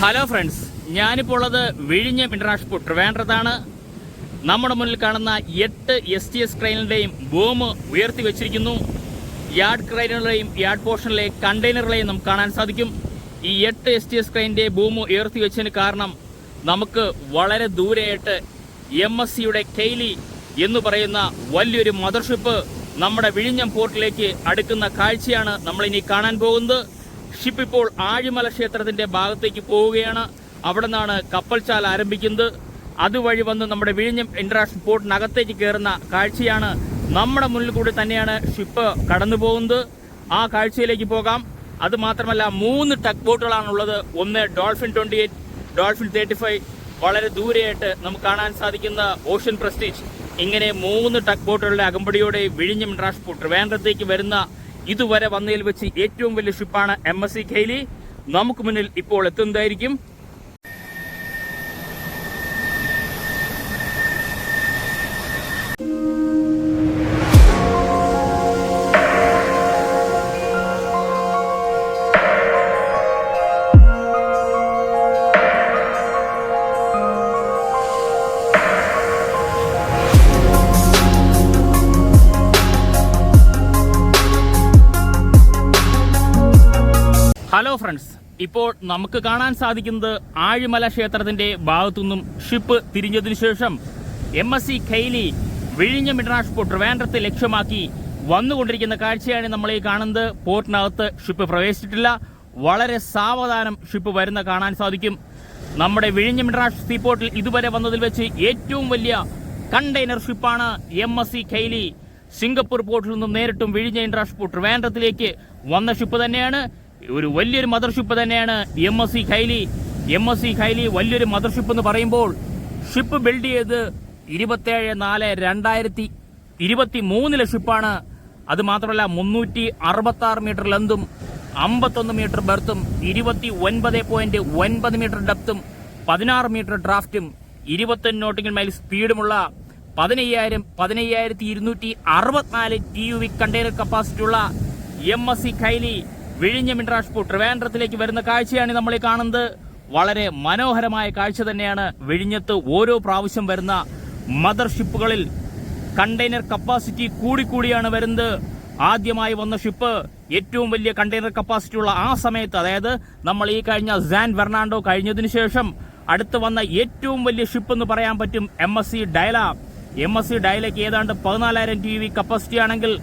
Hello friends, ഞാനിപ്പോൾ ഉള്ളത് വിഴിഞ്ഞം ഇന്റർനാഷണൽ പോർട്ട് ട്രിവാൻഡ്രത്താണ്. നമ്മുടെ മുന്നിൽ കാണുന്ന 8 STS ക്രെയിനുകളുടെയും ബൂം ഉയർത്തി വെച്ചിരിക്കുന്നു. യാർഡ് ക്രെയിനുകളെയും യാർഡ് പോർഷനിലെ കണ്ടെയ്നറുകളെയും നമുക്ക് കാണാൻ സാധിക്കും. ഈ 8 STS ക്രെയിനിന്റെ ബൂം ഉയർത്തി വെച്ചതിന് കാരണം നമുക്ക് വളരെ ദൂരെയായിട്ട് MSCയുടെ കെയ്ലി എന്ന് പറയുന്ന വലിയൊരു മദർഷിപ്പ് നമ്മുടെ വിഴിഞ്ഞം പോർട്ടിലേക്ക് അടുക്കുന്ന കാഴ്ചയാണ് നമ്മളിനി കാണാൻ പോകുന്നത്. ഷിപ്പ് ഇപ്പോൾ ആഴിമല ക്ഷേത്രത്തിന്റെ ഭാഗത്തേക്ക് പോവുകയാണ്. അവിടെ നിന്നാണ് കപ്പൽച്ചാൽ ആരംഭിക്കുന്നത്. അതുവഴി വന്ന് നമ്മുടെ വിഴിഞ്ഞം ഇന്റർനാഷണൽ പോർട്ടിനകത്തേക്ക് കയറുന്ന കാഴ്ചയാണ്. നമ്മുടെ മുന്നിൽ കൂടി തന്നെയാണ് ഷിപ്പ് കടന്നു പോകുന്നത്. ആ കാഴ്ചയിലേക്ക് പോകാം. അത് മാത്രമല്ല 3 ടഗ് ബോട്ടുകളാണുള്ളത്. ഒന്ന് ഡോൾഫിൻ 28, ഡോൾഫിൻ 35, വളരെ ദൂരെയായിട്ട് നമുക്ക് കാണാൻ സാധിക്കുന്ന ഓഷ്യൻ പ്രസ്റ്റീജ്. ഇങ്ങനെ 3 ടഗ് ബോട്ടുകളുടെ അകമ്പടിയോടെ വിഴിഞ്ഞം ഇന്റർനാഷണൽ പോർട്ട് ട്രിവാൻഡ്രത്തേക്ക് വരുന്ന ഇതുവരെ വന്നതിൽ വെച്ച് ഏറ്റവും വലിയ ഷിപ്പാണ് MSC കെയ്ലി. നമുക്ക് മുന്നിൽ ഇപ്പോൾ എത്തുന്നതായിരിക്കും. ഹലോ ഫ്രണ്ട്സ്, ഇപ്പോൾ നമുക്ക് കാണാൻ സാധിക്കുന്നത് ആഴിമല ക്ഷേത്രത്തിന്റെ ഭാഗത്തുനിന്നും ഷിപ്പ് തിരിഞ്ഞതിനു ശേഷം MSC കെയ്ലി വിഴിഞ്ഞം ഇന്റർനാഷണൽ പോർട്ട് ട്രിവാൻഡ്രത്തെ ലക്ഷ്യമാക്കി വന്നുകൊണ്ടിരിക്കുന്ന കാഴ്ചയാണ് നമ്മൾ ഈ കാണുന്നത്. പോർട്ടിനകത്ത് ഷിപ്പ് പ്രവേശിച്ചിട്ടില്ല. വളരെ സാവധാനം ഷിപ്പ് വരുന്ന കാണാൻ സാധിക്കും. നമ്മുടെ വിഴിഞ്ഞം ഇന്റർനാഷണൽ സീപോർട്ടിൽ ഇതുവരെ വന്നതിൽ വെച്ച് ഏറ്റവും വലിയ കണ്ടെയ്നർ ഷിപ്പാണ് MSC കെയ്ലി. സിംഗപ്പൂർ പോർട്ടിൽ നിന്നും നേരിട്ടും വിഴിഞ്ഞം ഇന്റർനാഷണൽ പോർട്ട് ട്രിവാൻഡ്രത്തിലേക്ക് വന്ന ഷിപ്പ് തന്നെയാണ്. ഒരു വലിയൊരു മദർഷിപ്പ് തന്നെയാണ് MSC കെയ്ലി. MSC കെയ്ലി വലിയൊരു മദർഷിപ്പ് എന്ന് പറയുമ്പോൾ ഷിപ്പ് ബിൽഡ് ചെയ്ത് 27/4/2023 ഷിപ്പാണ്. അത് മാത്രമല്ല 366 മീറ്റർ ലെന്തും 51 മീറ്റർ ബെർത്തും 29.9 മീറ്റർ ഡെപ്തും 16 മീറ്റർ ഡ്രാഫ്റ്റും 21 നോട്ടിക്കൽ മൈൽ സ്പീഡുമുള്ള 15,264 TUV കണ്ടെയ്നർ കപ്പാസിറ്റി ഉള്ള MSC കെയ്ലി വിഴിഞ്ഞം ഇന്റർനാഷണൽ പോർട്ട് ട്രിവാൻഡ്രത്തിലേക്ക് വരുന്ന കാഴ്ചയാണ് നമ്മൾ ഈ കാണുന്നത്. വളരെ മനോഹരമായ കാഴ്ച തന്നെയാണ്. വിഴിഞ്ഞത്ത് ഓരോ പ്രാവശ്യം വരുന്ന മദർഷിപ്പുകളിൽ കണ്ടെയ്നർ കപ്പാസിറ്റി കൂടിക്കൂടിയാണ് വരുന്നത്. ആദ്യമായി വന്ന ഷിപ്പ് ഏറ്റവും വലിയ കണ്ടെയ്നർ കപ്പാസിറ്റി ഉള്ള ആ സമയത്ത്, അതായത് നമ്മൾ ഈ കഴിഞ്ഞ സാൻ ഫെർണാണ്ടോ കഴിഞ്ഞതിനു ശേഷം അടുത്ത് വന്ന ഏറ്റവും വലിയ ഷിപ്പ് എന്ന് പറയാൻ പറ്റും MSC ഡയല. MSC ഡയലയ്ക്ക് ഏതാണ്ട് 14,000 TUV കപ്പാസിറ്റി ആണെങ്കിൽ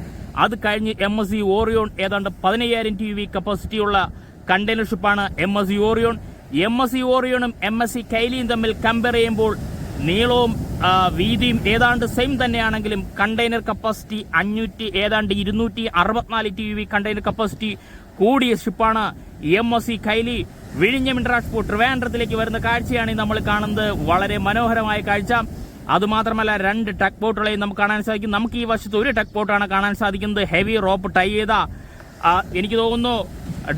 അത് കഴിഞ്ഞ് MSC ഓറിയോൺ ഏതാണ്ട് 15,000 TUV കപ്പാസിറ്റി ഉള്ള കണ്ടെയ്നർ ഷിപ്പാണ് MSC ഓറിയോൺ. MSC ഓറിയോണും MSC കെയ്ലിയും തമ്മിൽ കമ്പയർ ചെയ്യുമ്പോൾ നീളവും വീതിയും ഏതാണ്ട് സെയിം തന്നെയാണെങ്കിലും container capacity 264 TUV container capacity കൂടിയ ഷിപ്പാണ് MSC കെയ്ലി. വിഴിഞ്ഞം ഇന്റർനാഷണൽ പോർട്ട് ട്രിവാൻഡ്രത്തിലേക്ക് വരുന്ന കാഴ്ചയാണ് നമ്മൾ കാണുന്നത്. വളരെ മനോഹരമായ കാഴ്ച. അതുമാത്രമല്ല 2 ടഗ് ബോട്ടുകളെയും നമുക്ക് കാണാൻ സാധിക്കും. നമുക്ക് ഈ വശത്ത് ഒരു ടഗ് ബോട്ടാണ് കാണാൻ സാധിക്കുന്നത്. ഹെവി റോപ്പ് ടൈ ചെയ്ത എനിക്ക് തോന്നുന്നു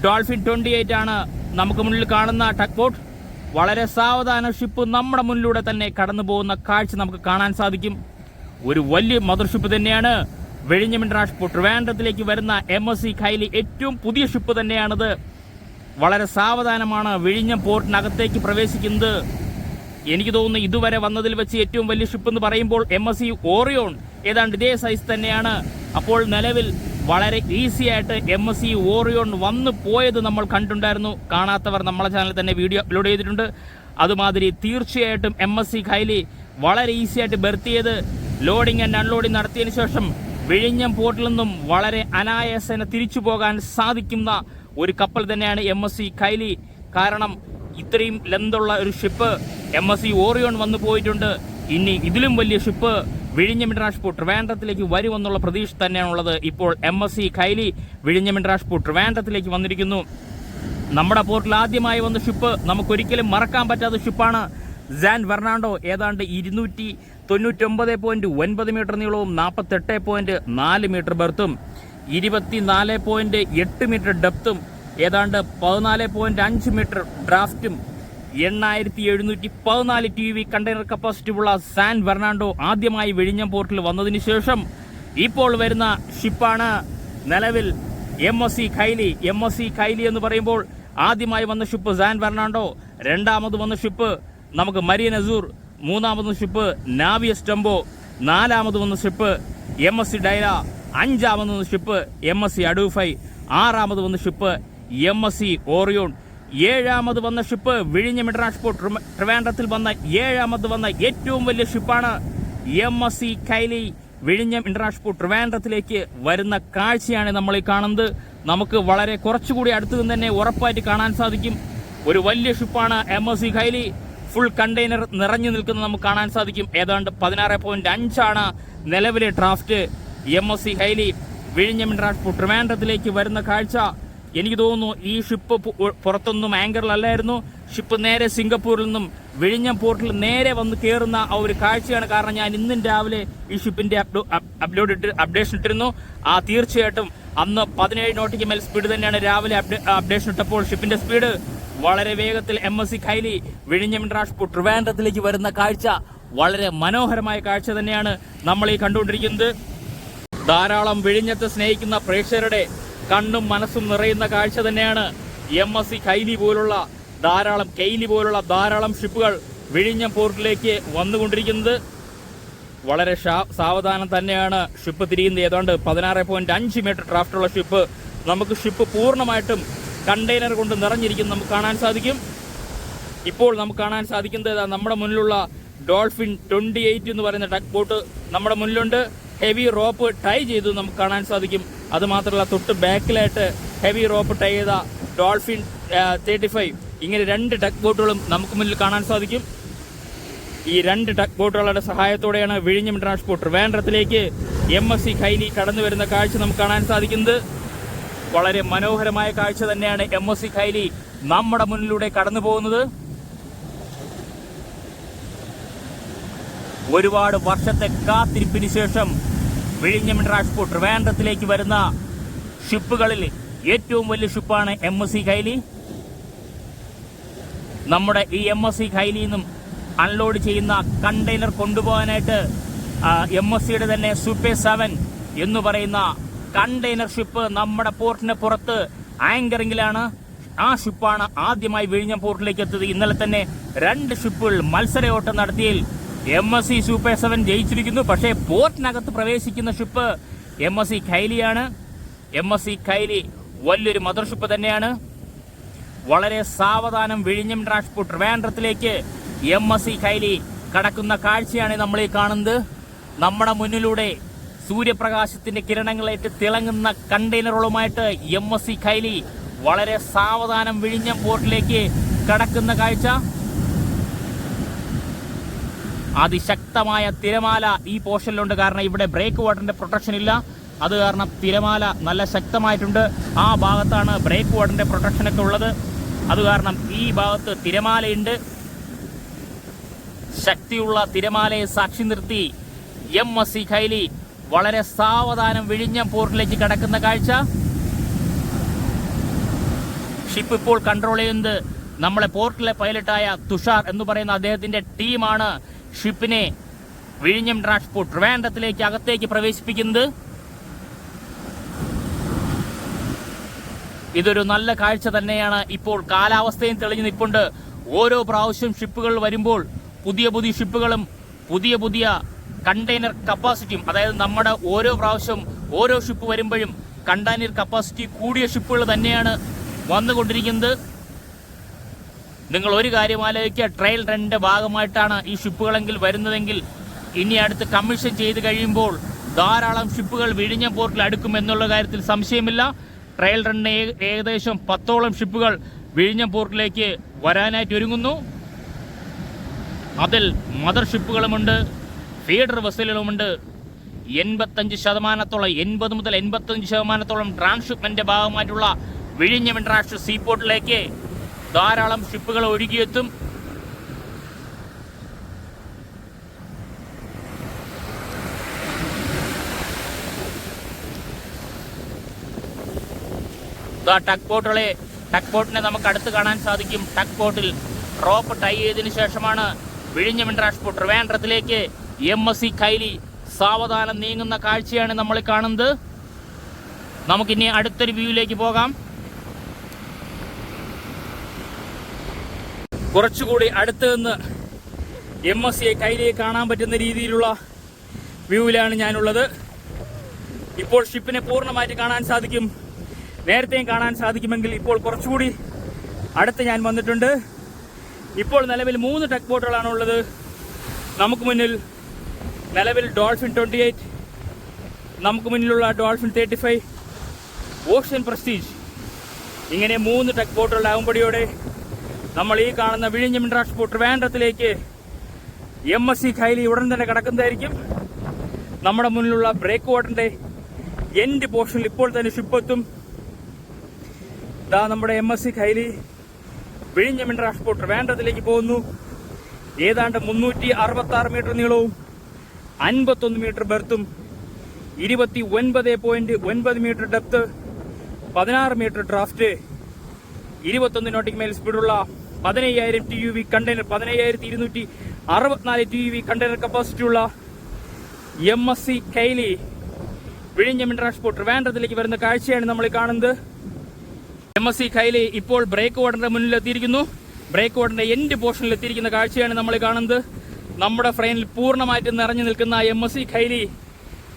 ഡോൾഫിൻ 28 ആണ് നമുക്ക് മുന്നിൽ കാണുന്ന ടഗ് ബോട്ട്. വളരെ സാവധാന ഷിപ്പ് നമ്മുടെ മുന്നിലൂടെ തന്നെ കടന്നു പോകുന്ന കാഴ്ച നമുക്ക് കാണാൻ സാധിക്കും. ഒരു വലിയ മദർഷിപ്പ് തന്നെയാണ് വിഴിഞ്ഞം ഇന്റർനാഷണൽ പോർട്ട് ട്രിവാൻഡ്രത്തിലേക്ക് വരുന്ന MSC കെയ്ലി. ഏറ്റവും പുതിയ ഷിപ്പ് തന്നെയാണത്. വളരെ സാവധാനമാണ് വിഴിഞ്ഞം പോർട്ടിനകത്തേക്ക് പ്രവേശിക്കുന്നത്. എനിക്ക് തോന്നുന്നു ഇതുവരെ വന്നതിൽ വെച്ച് ഏറ്റവും വലിയ ഷിപ്പ് എന്ന് പറയുമ്പോൾ MSC ഓറിയോൺ ഏതാണ്ട് ഇതേ സൈസ് തന്നെയാണ്. അപ്പോൾ നിലവിൽ വളരെ ഈസി ആയിട്ട് MSC ഓറിയോൺ വന്നു പോയത് നമ്മൾ കണ്ടിട്ടുണ്ടായിരുന്നു. കാണാത്തവർ നമ്മളെ ചാനലിൽ തന്നെ വീഡിയോ അപ്ലോഡ് ചെയ്തിട്ടുണ്ട്. അതുമാതിരി തീർച്ചയായിട്ടും MSC കെയ്ലി വളരെ ഈസി ആയിട്ട് ബെർത്ത് ചെയ്ത് ലോഡിംഗ് ആൻഡ് അൺലോഡിംഗ് നടത്തിയതിനു ശേഷം വിഴിഞ്ഞം പോർട്ടിൽ നിന്നും വളരെ അനായാസേന തിരിച്ചു പോകാൻ സാധിക്കുന്ന ഒരു കപ്പൽ തന്നെയാണ് MSC കെയ്ലി. കാരണം ഇത്രയും ലെന്തുള്ള ഒരു ഷിപ്പ് MSC ഓറിയോൺ വന്നു പോയിട്ടുണ്ട്. ഇനി ഇതിലും വലിയ ഷിപ്പ് വിഴിഞ്ഞം ഇന്റർനാഷണൽ പോർട്ട് ട്രിവാൻഡ്രത്തിലേക്ക് വരുമെന്നുള്ള പ്രതീക്ഷ തന്നെയാണുള്ളത്. ഇപ്പോൾ MSC കെയ്ലി വിഴിഞ്ഞം ഇന്റർനാഷണൽ പോർട്ട് ട്രിവാൻഡ്രത്തിലേക്ക് വന്നിരിക്കുന്നു. നമ്മുടെ പോർട്ടിൽ ആദ്യമായി വന്ന ഷിപ്പ് നമുക്കൊരിക്കലും മറക്കാൻ പറ്റാത്ത ഷിപ്പാണ് സാൻ ഫെർണാണ്ടോ. ഏതാണ്ട് 299.9 മീറ്റർ നീളവും 48.4 മീറ്റർ ബെർത്തും 24.8 മീറ്റർ ഡെപ്തും ഏതാണ്ട് 14.5 മീറ്റർ ഡ്രാഫ്റ്റും 8714 TUV കണ്ടെയ്നർ കപ്പാസിറ്റി ഉള്ള സാൻ ഫെർണാണ്ടോ ആദ്യമായി വിഴിഞ്ഞം പോർട്ടിൽ വന്നതിന് ശേഷം ഇപ്പോൾ വരുന്ന ഷിപ്പാണ് നിലവിൽ MSC കെയ്ലി. MSC കെയ്ലി എന്ന് പറയുമ്പോൾ ആദ്യമായി വന്ന ഷിപ്പ് സാൻ ഫെർണാണ്ടോ, രണ്ടാമത് വന്ന ഷിപ്പ് നമുക്ക് മരിയൻ അസൂർ, മൂന്നാമത് ഷിപ്പ് നാവിയസ് ടെമ്പോ, നാലാമത് വന്ന ഷിപ്പ് MSC ഡൈല, അഞ്ചാമത് വന്ന ഷിപ്പ് MSC അഡൂഫൈ, ആറാമത് വന്ന ഷിപ്പ് MSC ഓറിയോൺ, ഏഴാമത് വന്ന ഷിപ്പ് വിഴിഞ്ഞം ഇന്റർനാഷണൽ പോർട്ട് ട്രിവാൻഡ്രത്തിൽ വന്ന ഏഴാമത് വന്ന ഏറ്റവും വലിയ ഷിപ്പാണ് MSC കൈലി. വിഴിഞ്ഞം ഇന്റർനാഷണൽ പോർട്ട് ട്രിവാൻഡ്രത്തിലേക്ക് വരുന്ന കാഴ്ചയാണ് നമ്മൾ ഈ കാണുന്നത്. നമുക്ക് വളരെ കുറച്ചുകൂടി അടുത്ത് നിന്ന് തന്നെ ഉറപ്പായിട്ട് കാണാൻ സാധിക്കും. ഒരു വലിയ ഷിപ്പാണ് MSC കൈലി. ഫുൾ കണ്ടെയ്നർ നിറഞ്ഞു നിൽക്കുന്നത് നമുക്ക് കാണാൻ സാധിക്കും. ഏതാണ്ട് 16.5 നിലവിലെ ഡ്രാഫ്റ്റ്. MSC കൈലി വിഴിഞ്ഞം ഇന്റർനാഷണൽ പോർട്ട് ട്രിവാൻഡ്രത്തിലേക്ക് വരുന്ന കാഴ്ച. എനിക്ക് തോന്നുന്നു ഈ ഷിപ്പ് പുറത്തൊന്നും ആങ്കറിലല്ലായിരുന്നു. ഷിപ്പ് നേരെ സിംഗപ്പൂരിൽ നിന്നും വിഴിഞ്ഞം പോർട്ടിൽ നേരെ വന്ന് കയറുന്ന ആ ഒരു കാഴ്ചയാണ്. കാരണം ഞാൻ ഇന്നും രാവിലെ ഈ ഷിപ്പിന്റെ അപ്ഡേഷൻ ഇട്ടിരുന്നു. തീർച്ചയായിട്ടും അന്ന് 17 നോട്ടിക്ക് മേൽ സ്പീഡ് തന്നെയാണ് രാവിലെ അപ്ഡേഷൻ ഇട്ടപ്പോൾ. ഷിപ്പിന്റെ സ്പീഡ് വളരെ വേഗത്തിൽ MSC കൈലി വിഴിഞ്ഞം ഇന്റർനാഷണൽ പോർട്ട് ട്രിവാൻഡ്രത്തിലേക്ക് വരുന്ന കാഴ്ച വളരെ മനോഹരമായ കാഴ്ച തന്നെയാണ് നമ്മൾ ഈ കണ്ടുകൊണ്ടിരിക്കുന്നത്. ധാരാളം വിഴിഞ്ഞത്തെ സ്നേഹിക്കുന്ന പ്രേക്ഷകരുടെ കണ്ണും മനസ്സും നിറയുന്ന കാഴ്ച തന്നെയാണ് MSC കൈലി പോലുള്ള ധാരാളം ഷിപ്പുകൾ വിഴിഞ്ഞം പോർട്ടിലേക്ക് വന്നുകൊണ്ടിരിക്കുന്നത്. വളരെ സാവധാനം തന്നെയാണ് ഷിപ്പ് തിരിയുന്നത്. ഏതാണ്ട് 16.5 മീറ്റർ ഡ്രാഫ്റ്റുള്ള ഷിപ്പ്. നമുക്ക് ഷിപ്പ് പൂർണ്ണമായിട്ടും കണ്ടെയ്നർ കൊണ്ട് നിറഞ്ഞിരിക്കും നമുക്ക് കാണാൻ സാധിക്കും. ഇപ്പോൾ നമുക്ക് കാണാൻ സാധിക്കുന്നത് നമ്മുടെ മുന്നിലുള്ള ഡോൾഫിൻ 28 എന്ന് പറയുന്ന ടഗ് ബോട്ട് നമ്മുടെ മുന്നിലുണ്ട്. ഹെവി റോപ്പ് ടൈ ചെയ്ത് നമുക്ക് കാണാൻ സാധിക്കും. അതുമാത്രമല്ല തൊട്ട് ബാക്കിലായിട്ട് ഹെവി റോപ്പ് ടൈ ചെയ്ത ഡോൾഫിൻ 35, ഇങ്ങനെ 2 ടഗ് ബോട്ടുകളും നമുക്ക് മുന്നിൽ കാണാൻ സാധിക്കും. ഈ 2 ടഗ് ബോട്ടുകളുടെ സഹായത്തോടെയാണ് വിഴിഞ്ഞം ഇന്റർനാഷണൽ പോർട്ട് ട്രിവാൻഡ്രത്തിലേക്ക് MSC കൈലി കടന്നു വരുന്ന കാഴ്ച നമുക്ക് കാണാൻ സാധിക്കുന്നത്. വളരെ മനോഹരമായ കാഴ്ച തന്നെയാണ് MSC കൈലി നമ്മുടെ മുന്നിലൂടെ കടന്നു പോകുന്നത്. ഒരുപാട് വർഷത്തെ കാത്തിരിപ്പിന് ശേഷം വിഴിഞ്ഞം ഇന്റർനാഷണൽ പോർട്ട് ട്രിവാൻഡ്രത്തിലേക്ക് വരുന്ന ഷിപ്പുകളിൽ ഏറ്റവും വലിയ ഷിപ്പാണ് MSC കൈലി. നമ്മുടെ ഈ MSC കൈലിയിൽ നിന്നും അൺലോഡ് ചെയ്യുന്ന കണ്ടെയ്നർ കൊണ്ടുപോകാനായിട്ട് MSCയുടെ തന്നെ സൂപ്പർ 7 എന്ന് പറയുന്ന കണ്ടെയ്നർ ഷിപ്പ് നമ്മുടെ പോർട്ടിന് പുറത്ത് ആങ്കറിംഗിലാണ്. ആ ഷിപ്പാണ് ആദ്യമായി വിഴിഞ്ഞം പോർട്ടിലേക്ക് എത്തിയത്. ഇന്നലെ തന്നെ 2 ഷിപ്പുകൾ മത്സരയോട്ടം നടത്തിയതിൽ MSC സൂപ്പർ 7 ജയിച്ചിരിക്കുന്നു. പക്ഷേ പോർട്ടിനകത്ത് പ്രവേശിക്കുന്ന ഷിപ്പ് MSC കൈലിയാണ്. MSC കൈലി വലിയൊരു മദർഷിപ്പ് തന്നെയാണ്. വളരെ സാവധാനം വിഴിഞ്ഞം ഇന്റർനാഷണൽ പോർട്ട് ട്രിവാൻഡ്രത്തിലേക്ക് MSC കൈലി കടക്കുന്ന കാഴ്ചയാണ് നമ്മൾ ഈ കാണുന്നത്. നമ്മുടെ മുന്നിലൂടെ സൂര്യപ്രകാശത്തിന്റെ കിരണങ്ങളേറ്റ് തിളങ്ങുന്ന കണ്ടെയ്നറുകളുമായിട്ട് MSC കൈലി വളരെ സാവധാനം വിഴിഞ്ഞം പോർട്ടിലേക്ക് കടക്കുന്ന കാഴ്ച. അതിശക്തമായ തിരമാല ഈ പോർഷനിലുണ്ട്. കാരണം ഇവിടെ ബ്രേക്ക് വാട്ടറിന്റെ പ്രൊട്ടക്ഷൻ ഇല്ല. അത് കാരണം തിരമാല നല്ല ശക്തമായിട്ടുണ്ട്. ആ ഭാഗത്താണ് ബ്രേക്ക് വാട്ടറിന്റെ പ്രൊട്ടക്ഷനൊക്കെ ഉള്ളത്. അത് കാരണം ഈ ഭാഗത്ത് തിരമാലയുണ്ട്. ശക്തിയുള്ള തിരമാലയെ സാക്ഷി നിർത്തി MSC കൈലി വളരെ സാവധാനം വിഴിഞ്ഞം പോർട്ടിലേക്ക് കടക്കുന്ന കാഴ്ച. ഷിപ്പ് ഇപ്പോൾ കൺട്രോൾ ചെയ്യുന്നത് നമ്മളെ പോർട്ടിലെ പൈലറ്റായ തുഷാർ എന്ന് പറയുന്ന അദ്ദേഹത്തിന്റെ ടീമാണ് ഷിപ്പിനെ വിഴിഞ്ഞം ഇന്റർനാഷണൽ പോർട്ട് ട്രിവാൻഡ്രത്തിലേക്ക് അകത്തേക്ക് പ്രവേശിപ്പിക്കുന്നത്. ഇതൊരു നല്ല കാഴ്ച തന്നെയാണ്. ഇപ്പോൾ കാലാവസ്ഥയും തെളിഞ്ഞു നിൽപ്പുണ്ട്. ഓരോ പ്രാവശ്യം ഷിപ്പുകൾ വരുമ്പോൾ പുതിയ ഷിപ്പുകളും പുതിയ കണ്ടെയ്നർ കപ്പാസിറ്റിയും, അതായത് നമ്മുടെ ഓരോ പ്രാവശ്യം ഓരോ ഷിപ്പ് വരുമ്പോഴും കണ്ടെയ്നർ കപ്പാസിറ്റി കൂടിയ ഷിപ്പുകൾ തന്നെയാണ് വന്നുകൊണ്ടിരിക്കുന്നത്. നിങ്ങൾ ഒരു കാര്യം ആലോചിക്കുക, ട്രയൽ റണ്ണിന്റെ ഭാഗമായിട്ടാണ് ഈ ഷിപ്പുകളെങ്കിൽ വരുന്നതെങ്കിൽ ഇനി അടുത്ത് കമ്മീഷൻ ചെയ്ത് കഴിയുമ്പോൾ ധാരാളം ഷിപ്പുകൾ വിഴിഞ്ഞം പോർട്ടിൽ അടുക്കും എന്നുള്ള കാര്യത്തിൽ സംശയമില്ല. ട്രയൽ റണ്ണിന് ഏകദേശം 10ഓളം ഷിപ്പുകൾ വിഴിഞ്ഞം പോർട്ടിലേക്ക് വരാനായിട്ട് ഒരുങ്ങുന്നു. അതിൽ മദർ ഷിപ്പുകളുമുണ്ട്, ഫീഡർ വെസലുകളുമുണ്ട്. 80 മുതൽ 85% ട്രാൻസ്ഷിപ്മെന്റിന്റെ ഭാഗമായിട്ടുള്ള വിഴിഞ്ഞം ഇന്റർനാഷണൽ സീപോർട്ടിലേക്ക് ധാരാളം ഷിപ്പുകൾ ഒഴുകിയെത്തും. ടഗ് ബോട്ടിനെ നമുക്ക് അടുത്ത് കാണാൻ സാധിക്കും. ടഗ് ബോട്ടിൽ റോപ്പ് ടൈ ചെയ്തതിനു ശേഷമാണ് വിഴിഞ്ഞം ഇന്റർനാഷണൽ പോർട്ട് ട്രിവാൻഡ്രത്തിലേക്ക് MSC കൈലി സാവധാനം നീങ്ങുന്ന കാഴ്ചയാണ് നമ്മൾ കാണുന്നത്. നമുക്കിനി അടുത്തൊരു വ്യൂയിലേക്ക് പോകാം. കുറച്ചുകൂടി അടുത്ത് നിന്ന് MSC കൈലിയെ കാണാൻ പറ്റുന്ന രീതിയിലുള്ള വ്യൂവിലാണ് ഞാനുള്ളത്. ഇപ്പോൾ ഷിപ്പിനെ പൂർണ്ണമായിട്ട് കാണാൻ സാധിക്കും. നേരത്തെയും കാണാൻ സാധിക്കുമെങ്കിൽ ഇപ്പോൾ കുറച്ചുകൂടി അടുത്ത് ഞാൻ വന്നിട്ടുണ്ട്. ഇപ്പോൾ നിലവിൽ 3 ടഗ് ബോട്ടുകളാണ് ഉള്ളത്. നമുക്ക് മുന്നിൽ നിലവിൽ ഡോൾഫിൻ 28, നമുക്ക് മുന്നിലുള്ള ഡോൾഫിൻ 35, ഓഷ്യൻ പ്രസ്റ്റീജ്, ഇങ്ങനെ 3 ടഗ് ബോട്ടുകളുടെ അകമ്പടിയോടെ നമ്മൾ ഈ കാണുന്ന വിഴിഞ്ഞം ഇന്റർനാഷണൽ ട്രിവാൻഡ്രത്തിലേക്ക് MSC കൈലി ഉടൻ തന്നെ കടക്കുന്നതായിരിക്കും. നമ്മുടെ മുന്നിലുള്ള ബ്രേക്ക് വാട്ടറിന്റെ എൻഡ് പോർഷനിൽ ഇപ്പോൾ തന്നെ ഷിപ്പ് എത്തും. നമ്മുടെ MSC കൈലി വിഴിഞ്ഞം ഇന്റർനാഷണൽ ട്രിവാൻഡ്രത്തിലേക്ക് പോകുന്നു. ഏതാണ്ട് 366 മീറ്റർ നീളവും 51 മീറ്റർ ബെർത്തും 29.9 metre depth, 16 metre draught, 21 nautic mile സ്പീഡുള്ള 15,000 TUV കണ്ടെയ്നർ, 15,264 TUV കണ്ടെയ്നർ കപ്പാസിറ്റിയുള്ള MSC കൈലി വിഴിഞ്ഞം ഇന്റർനാഷണൽ ട്രിവാൻഡ്രത്തിലേക്ക് വരുന്ന കാഴ്ചയാണ് നമ്മൾ കാണുന്നത്. MSC കൈലി ഇപ്പോൾ ബ്രേക്ക് വാട്ടറിന്റെ മുന്നിൽ എത്തിയിരിക്കുന്നു. ബ്രേക്ക് വാട്ടറിന്റെ എൻഡ് പോർഷനിൽ എത്തിയിരിക്കുന്ന കാഴ്ചയാണ് നമ്മൾ കാണുന്നത്. നമ്മുടെ ഫ്രെയിമിൽ പൂർണ്ണമായിട്ട് നിറഞ്ഞു നിൽക്കുന്ന MSC കൈലി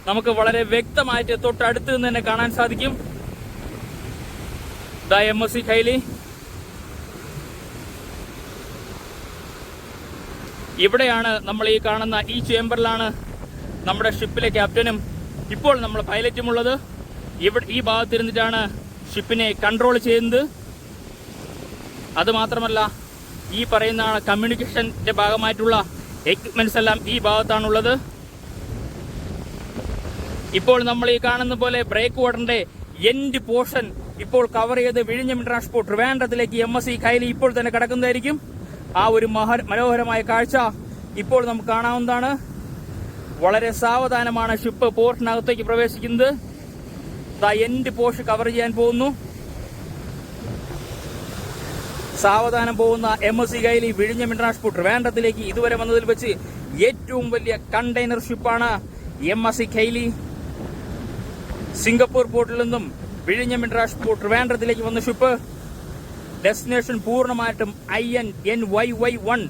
നമുക്ക് വളരെ വ്യക്തമായിട്ട് തൊട്ടടുത്ത് നിന്ന് തന്നെ കാണാൻ സാധിക്കും. MSC കൈലി ഇവിടെയാണ് നമ്മൾ ഈ കാണുന്ന ഈ ചേംബറിലാണ് നമ്മുടെ ഷിപ്പിലെ ക്യാപ്റ്റനും ഇപ്പോൾ നമ്മൾ പൈലറ്റുമുള്ളത്. ഈ ഭാഗത്തിരുന്നിട്ടാണ് ഷിപ്പിനെ കൺട്രോൾ ചെയ്യുന്നത്. അതുമാത്രമല്ല, ഈ പറയുന്ന കമ്മ്യൂണിക്കേഷന്റെ ഭാഗമായിട്ടുള്ള എക്യുപ്മെന്റ്സ് എല്ലാം ഈ ഭാഗത്താണുള്ളത്. ഇപ്പോൾ നമ്മൾ ഈ കാണുന്ന പോലെ ബ്രേക്ക് വാട്ടറിന്റെ എൻഡ് പോർഷൻ ഇപ്പോൾ കവർ ചെയ്ത് വിഴിഞ്ഞം ഇന്റർനാഷണൽ ട്രിവാൻഡ്രത്തിലേക്ക് MSC കൈലി ഇപ്പോൾ തന്നെ കടക്കുന്നതായിരിക്കും. ആ ഒരു മനോഹരമായ കാഴ്ച ഇപ്പോൾ നമുക്ക് കാണാവുന്നതാണ്. വളരെ സാവധാനമാണ് ഷിപ്പ് പോർട്ടിനകത്തേക്ക് പ്രവേശിക്കുന്നത്. എൻഡ് പോർഷൻ കവർ ചെയ്യാൻ പോകുന്നു. സാവധാനം പോകുന്ന MSC കൈലി വിഴിഞ്ഞം ഇന്റർനാഷണൽ ട്രിവാൻഡ്രത്തിലേക്ക് ഇതുവരെ വന്നതിൽ വെച്ച് ഏറ്റവും വലിയ കണ്ടെയ്നർ ഷിപ്പാണ് MSC കൈലി. സിംഗപ്പൂർ പോർട്ടിൽ നിന്നും വിഴിഞ്ഞം ഇന്റർനാഷണൽ ട്രിവാൻഡ്രത്തിലേക്ക് വന്ന ഷിപ്പ് ഡെസ്റ്റിനേഷൻ പൂർണ്ണമായിട്ടും INNYY1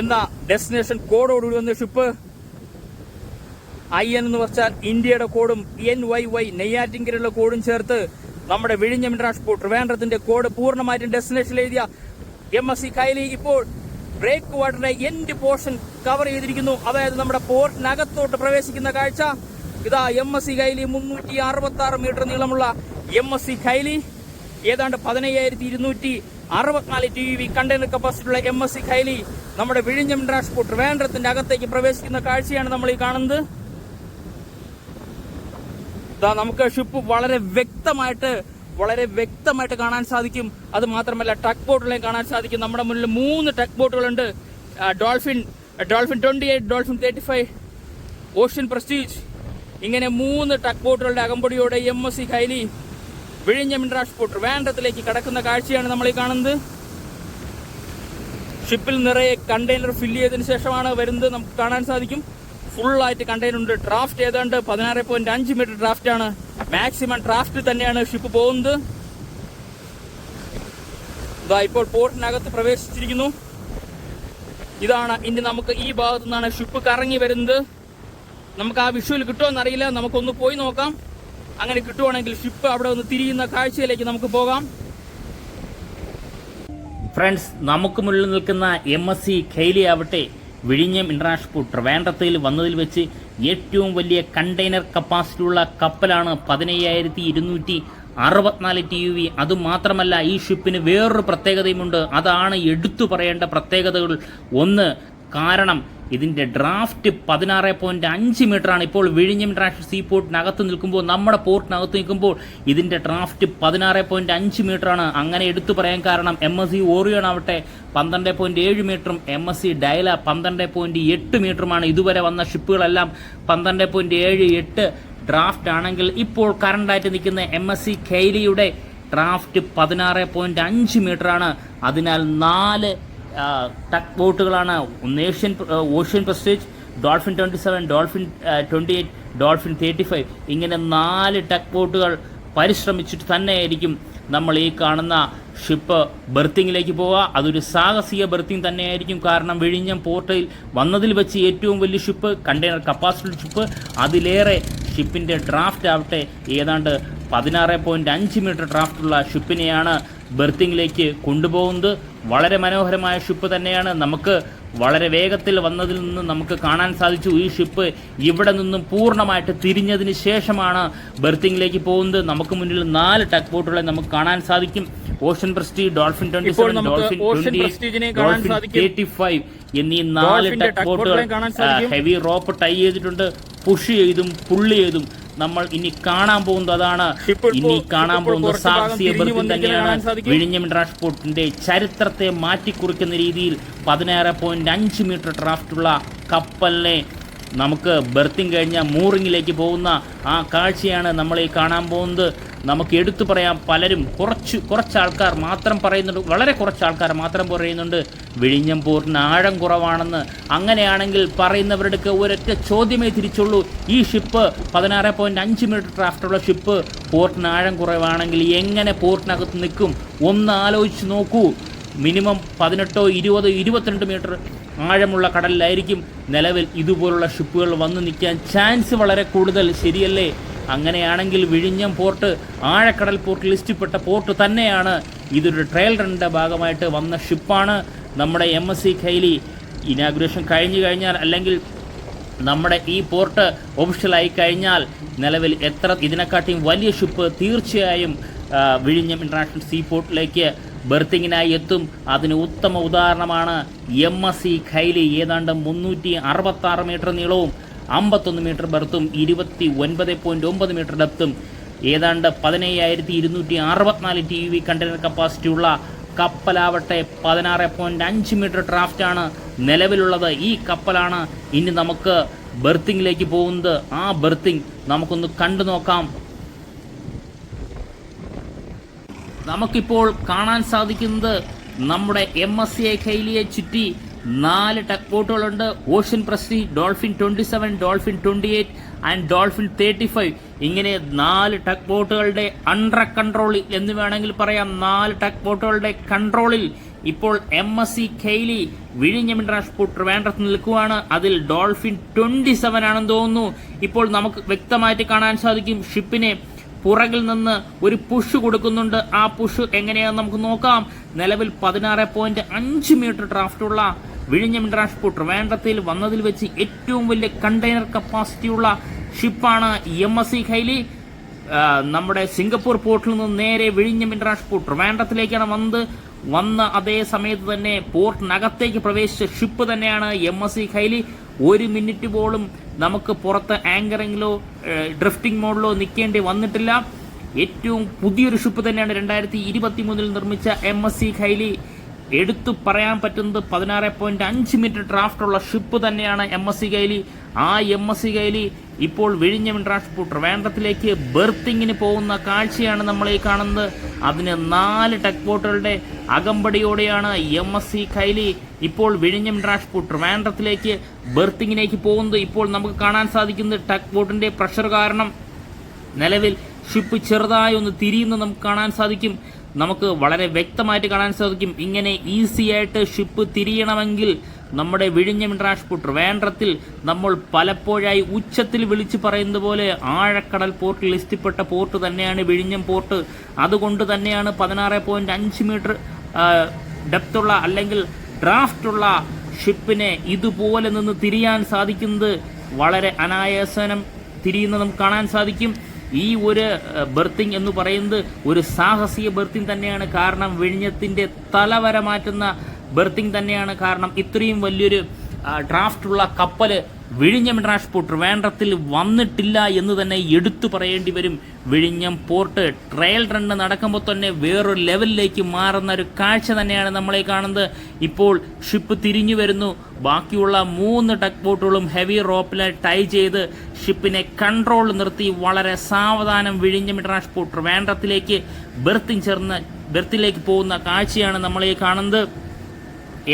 എന്ന ഡെസ്റ്റിനേഷൻ കോഡോടുകൂടി വന്ന ഷിപ്പ്. IN എന്ന് വെച്ചാൽ ഇന്ത്യയുടെ കോഡും NYY നെയ്യാറ്റിൻകരയുള്ള കോഡും ചേർത്ത് നമ്മുടെ വിഴിഞ്ഞം ഇന്റർനാഷണൽ ട്രിവാൻഡ്രത്തിന്റെ കോഡ് പൂർണ്ണമായിട്ടും ഡെസ്റ്റിനേഷനിൽ എഴുതിയ MSC കൈലി ഇപ്പോൾ ബ്രേക്ക് വാട്ടറിന്റെ എൻഡ് പോർഷൻ കവർ ചെയ്തിരിക്കുന്നു. അതായത് നമ്മുടെ പോർട്ടിനകത്തോട്ട് പ്രവേശിക്കുന്ന കാഴ്ച ഇതാ. MSC കൈലി 366 മീറ്റർ നീളമുള്ള MSC കൈലി, ഏതാണ്ട് 15,264 TUV കണ്ടെയ്നർ കപ്പാസിറ്റിയുള്ള MSC കൈലി നമ്മുടെ വിഴിഞ്ഞം ഇന്റർനാഷണൽ ട്രിവാൻഡ്രത്തിന്റെ അകത്തേക്ക് പ്രവേശിക്കുന്ന കാഴ്ചയാണ് നമ്മൾ ഈ കാണുന്നത്. നമുക്ക് ഷിപ്പ് വളരെ വ്യക്തമായിട്ട് കാണാൻ സാധിക്കും. അത് മാത്രമല്ല ടഗ് ബോട്ടുകളെയും കാണാൻ സാധിക്കും. നമ്മുടെ മുന്നിൽ 3 ടഗ് ബോട്ടുകളുണ്ട്. ഡോൾഫിൻ 28, ഡോൾഫിൻ 35, ഓഷ്യൻ പ്രസ്റ്റീജ്, ഇങ്ങനെ 3 ടഗ് ബോട്ടുകളുടെ അകമ്പടിയോടെ MSC കൈലി വിഴിഞ്ഞം ഇന്റർനാഷണൽ ട്രിവാൻഡ്രത്തിലേക്ക് കടക്കുന്ന കാഴ്ചയാണ് നമ്മൾ ഈ കാണുന്നത്. ഷിപ്പിൽ നിറയെ കണ്ടെയ്നർ ഫില്ല് ചെയ്തതിനു ശേഷമാണ് വരുന്നത്. നമുക്ക് കാണാൻ സാധിക്കും ഫുള്ളായിട്ട് കണ്ടെയ്നർ ഉണ്ട്. ഡ്രാഫ്റ്റ് ഏതാണ്ട് 16.5 മീറ്റർ ഡ്രാഫ്റ്റ് ആണ്. മാക്സിമം ഡ്രാഫ്റ്റ് തന്നെയാണ് ഷിപ്പ് പോകുന്നത്. ഇപ്പോൾ പോർട്ടിനകത്ത് പ്രവേശിച്ചിരിക്കുന്നു. ഇതാണ് ഇനി നമുക്ക് ഈ ഭാഗത്തു നിന്നാണ് ഷിപ്പ് കറങ്ങി വരുന്നത്. നമുക്ക് ആ വിഷ്വൽ കിട്ടുമെന്നറിയില്ല. നമുക്കൊന്ന് പോയി നോക്കാം. അങ്ങനെ കിട്ടുവാണെങ്കിൽ ഷിപ്പ് അവിടെ ഒന്ന് തിരിയുന്ന കാഴ്ചയിലേക്ക് നമുക്ക് പോകാം. ഫ്രണ്ട്സ്, നമുക്ക് മുന്നിൽ നിൽക്കുന്ന MSC കൈലി ആവട്ടെ വിഴിഞ്ഞം ഇന്റർനാഷണൽ ട്രിവാൻഡ്രത്തിൽ വന്നതിൽ വെച്ച് ഏറ്റവും വലിയ കണ്ടെയ്നർ കപ്പാസിറ്റിയുള്ള കപ്പലാണ്. 15,264 TUV. അതുമാത്രമല്ല, ഈ ഷിപ്പിന് വേറൊരു പ്രത്യേകതയുമുണ്ട്. അതാണ് എടുത്തു പറയേണ്ട പ്രത്യേകതകൾ. ഒന്ന്, കാരണം ഇതിന്റെ ഡ്രാഫ്റ്റ് 16.5 മീറ്ററാണ്. ഇപ്പോൾ വിഴിഞ്ഞം ഇന്റർനാഷണൽ സീ പോർട്ടിനകത്ത് നിൽക്കുമ്പോൾ, നമ്മുടെ പോർട്ടിനകത്ത് നിൽക്കുമ്പോൾ ഇതിന്റെ ഡ്രാഫ്റ്റ് 16.5 മീറ്ററാണ്. അങ്ങനെ എടുത്തു പറയാൻ കാരണം MSC ഓറിയോൺ ആവട്ടെ 12.7 മീറ്ററും MSC ഡയല 12.8 മീറ്ററുമാണ്. ഇതുവരെ വന്ന ഷിപ്പുകളെല്ലാം 12.7-8 ഡ്രാഫ്റ്റ് ആണെങ്കിൽ ഇപ്പോൾ കറണ്ടായിട്ട് നിൽക്കുന്ന MSC കൈലിയുടെ ഡ്രാഫ്റ്റ് 16.5 മീറ്ററാണ്. അതിനാൽ 4 ടഗ് ബോട്ടുകളാണ്. Ocean prestige, dolphin 27, dolphin 28, dolphin 35, ഇങ്ങനെ 4 ടഗ് ബോട്ടുകൾ പരിശ്രമിച്ചിട്ട് തന്നെയായിരിക്കും നമ്മൾ ഈ കാണുന്ന ഷിപ്പ് ബെർത്തിങ്ങിലേക്ക് പോവുക. അതൊരു സാഹസിക ബെർത്തിങ് തന്നെയായിരിക്കും. കാരണം വിഴിഞ്ഞം പോർട്ടിൽ വന്നതിൽ വെച്ച് ഏറ്റവും വലിയ ഷിപ്പ്, കണ്ടെയ്നർ കപ്പാസിറ്റി ഷിപ്പ്, അതിലേറെ ഷിപ്പിൻ്റെ ഡ്രാഫ്റ്റ് ആവട്ടെ ഏതാണ്ട് 16.5 മീറ്റർ ഡ്രാഫ്റ്റുള്ള ഷിപ്പിനെയാണ് ബെർത്തിങ്ങിലേക്ക് കൊണ്ടുപോകുന്നത്. വളരെ മനോഹരമായ ഷിപ്പ് തന്നെയാണ്. നമുക്ക് വളരെ വേഗത്തിൽ വന്നതിൽ നിന്ന് നമുക്ക് കാണാൻ സാധിച്ചു ഈ ഷിപ്പ് ഇവിടെ നിന്നും പൂർണ്ണമായിട്ട് തിരിഞ്ഞതിന് ശേഷമാണ് ബെർത്തിങ്ങിലേക്ക് പോകുന്നത്. നമുക്ക് മുന്നിൽ 4 ടഗ് ബോട്ടുകളെ നമുക്ക് കാണാൻ സാധിക്കും. Ocean prestige, dolphin 27, dolphin 28, dolphin 35 എന്നീ 4 ടഗ് ബോട്ടുകൾ ഹെവി റോപ്പ് ടൈ ചെയ്തിട്ടുണ്ട്. പുഷ് ചെയ്തും പുള്ളി ചെയ്തും നമ്മൾ ഇനി കാണാൻ പോകുന്നത് അതാണ്. ഇനി കാണാൻ പോകുന്നത് സാഹസിക ബെർത്തിങ് തന്നെയാണ്. വിഴിഞ്ഞം ഇന്റർനാഷണൽ പോർട്ടിന്റെ ചരിത്രത്തെ മാറ്റിക്കുറിക്കുന്ന രീതിയിൽ 16.5 മീറ്റർ ഡ്രാഫ്റ്റുള്ള കപ്പലിനെ നമുക്ക് ബെർത്തിങ് കഴിഞ്ഞ മൂറിങ്ങിലേക്ക് പോകുന്ന ആ കാഴ്ചയാണ് നമ്മൾ ഈ കാണാൻ പോകുന്നത്. നമുക്ക് എടുത്തു പറയാം, പലരും കുറച്ച് ആൾക്കാർ മാത്രം പറയുന്നുണ്ട്, വളരെ കുറച്ച് ആൾക്കാർ മാത്രം പറയുന്നുണ്ട് വിഴിഞ്ഞം പോർട്ടിന് ആഴം കുറവാണെന്ന്. അങ്ങനെയാണെങ്കിൽ പറയുന്നവരുടെ ഒരൊറ്റ ചോദ്യമേ തിരിച്ചുള്ളൂ, ഈ ഷിപ്പ് 16.5 മീറ്റർ ഡ്രാഫ്റ്റുള്ള ഷിപ്പ് പോർട്ടിന് ആഴം കുറവാണെങ്കിൽ എങ്ങനെ പോർട്ടിനകത്ത് നിൽക്കും? ഒന്ന് ആലോചിച്ച് നോക്കൂ. മിനിമം 18, 20, 22 മീറ്റർ ആഴമുള്ള കടലിലായിരിക്കും നിലവിൽ ഇതുപോലുള്ള ഷിപ്പുകൾ വന്ന് നിൽക്കാൻ ചാൻസ് വളരെ കൂടുതൽ, ശരിയല്ലേ? അങ്ങനെയാണെങ്കിൽ വിഴിഞ്ഞം പോർട്ട് ആഴക്കടൽ പോർട്ട് ലിസ്റ്റിൽപ്പെട്ട പോർട്ട് തന്നെയാണ്. ഇതൊരു ട്രയൽ റണ്ണിൻ്റെ ഭാഗമായിട്ട് വന്ന ഷിപ്പാണ്. നമ്മുടെ MSC കൈലി ഇനാഗുറേഷൻ കഴിഞ്ഞു കഴിഞ്ഞാൽ, അല്ലെങ്കിൽ നമ്മുടെ ഈ പോർട്ട് ഒഫീഷ്യലായി കഴിഞ്ഞാൽ നിലവിൽ ഇതിനെക്കാട്ടിയും വലിയ ഷിപ്പ് തീർച്ചയായും വിഴിഞ്ഞം ഇൻ്റർനാഷണൽ സീ പോർട്ടിലേക്ക് ബെർത്തിങ്ങിനായി എത്തും. അതിന് ഉത്തമ ഉദാഹരണമാണ് MSC കൈലി. ഏതാണ്ട് 366 മീറ്റർ നീളവും 51 മീറ്റർ ബെർത്തും 29.9 മീറ്റർ ഡെപ്തും ഏതാണ്ട് 15,264 TEU കണ്ടെയ്നർ കപ്പാസിറ്റി ഉള്ള കപ്പലാവട്ടെ 16.5 മീറ്റർ ഡ്രാഫ്റ്റാണ് നിലവിലുള്ളത്. ഈ കപ്പലാണ് ഇനി നമുക്ക് ബെർത്തിങ്ങിലേക്ക് പോകുന്നത്. ആ ബെർത്തിങ് നമുക്കൊന്ന് കണ്ടു നോക്കാം. നമുക്കിപ്പോൾ കാണാൻ സാധിക്കുന്നത് നമ്മുടെ MSC കൈലിയെ ചുറ്റി 4 ടഗ് ബോട്ടുകളുണ്ട്. Ocean prestige, dolphin 27, dolphin 28 and dolphin 35. ഇങ്ങനെ 4 ടഗ് ബോട്ടുകളുടെ അണ്ടർ കൺട്രോളിൽ എന്ന് വേണമെങ്കിൽ പറയാം. 4 ടഗ് ബോട്ടുകളുടെ കൺട്രോളിൽ ഇപ്പോൾ MSC കൈലി വിഴിഞ്ഞം ഇന്റർനാഷണൽ പോർട്ട് ട്രിവാൻഡ്രത്ത് നിൽക്കുകയാണ്. അതിൽ ഡോൾഫിൻ 27 ആണെന്ന് തോന്നുന്നു. ഇപ്പോൾ നമുക്ക് വ്യക്തമായിട്ട് കാണാൻ സാധിക്കും ഷിപ്പിനെ പുറകിൽ നിന്ന് ഒരു പുഷ് കൊടുക്കുന്നുണ്ട്. ആ പുഷ് എങ്ങനെയാണെന്ന് നമുക്ക് നോക്കാം. നിലവിൽ 16.5 മീറ്റർ ഡ്രാഫ്റ്റുള്ള വിഴിഞ്ഞം ഇന്റർനാഷണൽ പോർട്ട് ട്രിവാൻഡ്രത്തിൽ വന്നതിൽ വെച്ച് ഏറ്റവും വലിയ കണ്ടെയ്നർ കപ്പാസിറ്റിയുള്ള ഷിപ്പാണ് MSC കൈലി. നമ്മുടെ സിംഗപ്പൂർ പോർട്ടിൽ നിന്ന് നേരെ വിഴിഞ്ഞം ഇന്റർനാഷണൽ പോർട്ട് ട്രിവാൻഡ്രത്തിലേക്കാണ് വന്ന അതേ സമയത്ത് തന്നെ പോർട്ടിനകത്തേക്ക് പ്രവേശിച്ച ഷിപ്പ് തന്നെയാണ് MSC കൈലി. 1 മിനിറ്റ് പോലും നമുക്ക് പുറത്ത് ആങ്കറിങ്ങിലോ ഡ്രിഫ്റ്റിംഗ് മോഡിലോ നിൽക്കേണ്ടി വന്നിട്ടില്ല. ഏറ്റവും പുതിയൊരു ഷിപ്പ് തന്നെയാണ് 2023 നിർമ്മിച്ച MSC കൈലി. എടുത്തു പറയാൻ പറ്റുന്നത് 16.5 മീറ്റർ ഡ്രാഫ്റ്റുള്ള ഷിപ്പ് തന്നെയാണ് MSC കൈലി. ആ MSC കൈലി ഇപ്പോൾ വിഴിഞ്ഞം ഇന്റർനാഷണൽ പോർട്ട് ട്രിവാൻഡ്രത്തിലേക്ക് ബെർത്തിങ്ങിന് പോകുന്ന കാഴ്ചയാണ് നമ്മൾ ഈ കാണുന്നത്. അതിന് 4 ടഗ് ബോട്ടുകളുടെ അകമ്പടിയോടെയാണ് MSC കൈലി ഇപ്പോൾ വിഴിഞ്ഞം ഇന്റർനാഷണൽ പോർട്ട് ട്രിവാൻഡ്രത്തിലേക്ക് ബെർത്തിങ്ങിലേക്ക് പോകുന്നത്. ഇപ്പോൾ നമുക്ക് കാണാൻ സാധിക്കുന്നത് ടഗ് ബോട്ടിന്റെ പ്രഷർ കാരണം നിലവിൽ ഷിപ്പ് ചെറുതായി ഒന്ന് തിരിയുന്നത് നമുക്ക് കാണാൻ സാധിക്കും. നമുക്ക് വളരെ വ്യക്തമായിട്ട് കാണാൻ സാധിക്കും. ഇങ്ങനെ ഈസി ആയിട്ട് ഷിപ്പ് തിരിയണമെങ്കിൽ നമ്മുടെ വിഴിഞ്ഞം ഇന്റർനാഷണൽ പോർട്ട് ട്രിവാൻഡ്രത്തിൽ നമ്മൾ പലപ്പോഴായി ഉച്ചത്തിൽ വിളിച്ചു പറയുന്നത് പോലെ ആഴക്കടൽ പോർട്ട് ലിസ്റ്റിൽപ്പെട്ട പോർട്ട് തന്നെയാണ് വിഴിഞ്ഞം പോർട്ട്. അതുകൊണ്ട് തന്നെയാണ് 16.5 മീറ്റർ ഡെപ്തുള്ള അല്ലെങ്കിൽ ഡ്രാഫ്റ്റുള്ള ഷിപ്പിനെ ഇതുപോലെ നിന്ന് തിരിയാൻ സാധിക്കുന്നത്. വളരെ അനായാസനം തിരിയുന്നത് നമുക്ക് കാണാൻ സാധിക്കും. ഈ ഒരു ബെർത്തിങ് എന്ന് പറയുന്നത് ഒരു സാഹസിക ബെർത്തിങ് തന്നെയാണ്. കാരണം വിഴിഞ്ഞത്തിന്റെ തലവര മാറ്റുന്ന ബെർത്തിങ് തന്നെയാണ്. കാരണം ഇത്രയും വലിയൊരു ഡ്രാഫ്റ്റുള്ള കപ്പൽ വിഴിഞ്ഞം ഇന്റർനാഷണൽ പോർട്ട് ട്രിവാൻഡ്രത്തിൽ വന്നിട്ടില്ല എന്ന് തന്നെ എടുത്തു പറയേണ്ടി വരും. വിഴിഞ്ഞം പോർട്ട് ട്രയൽ റണ്ണ് നടക്കുമ്പോൾ തന്നെ വേറൊരു ലെവലിലേക്ക് മാറുന്ന ഒരു കാഴ്ച തന്നെയാണ് നമ്മളെ കാണുന്നത്. ഇപ്പോൾ ഷിപ്പ് തിരിഞ്ഞു വരുന്നു. ബാക്കിയുള്ള 3 ടഗ് ബോട്ടുകളും ഹെവി റോപ്പിൽ ടൈ ചെയ്ത് ഷിപ്പിനെ കൺട്രോൾ നിർത്തി വളരെ സാവധാനം വിഴിഞ്ഞം ഇന്റർനാഷണൽ പോർട്ട് ട്രിവാൻഡ്രത്തിലേക്ക് ബെർത്തിലേക്ക് പോകുന്ന കാഴ്ചയാണ് നമ്മളെ കാണുന്നത്.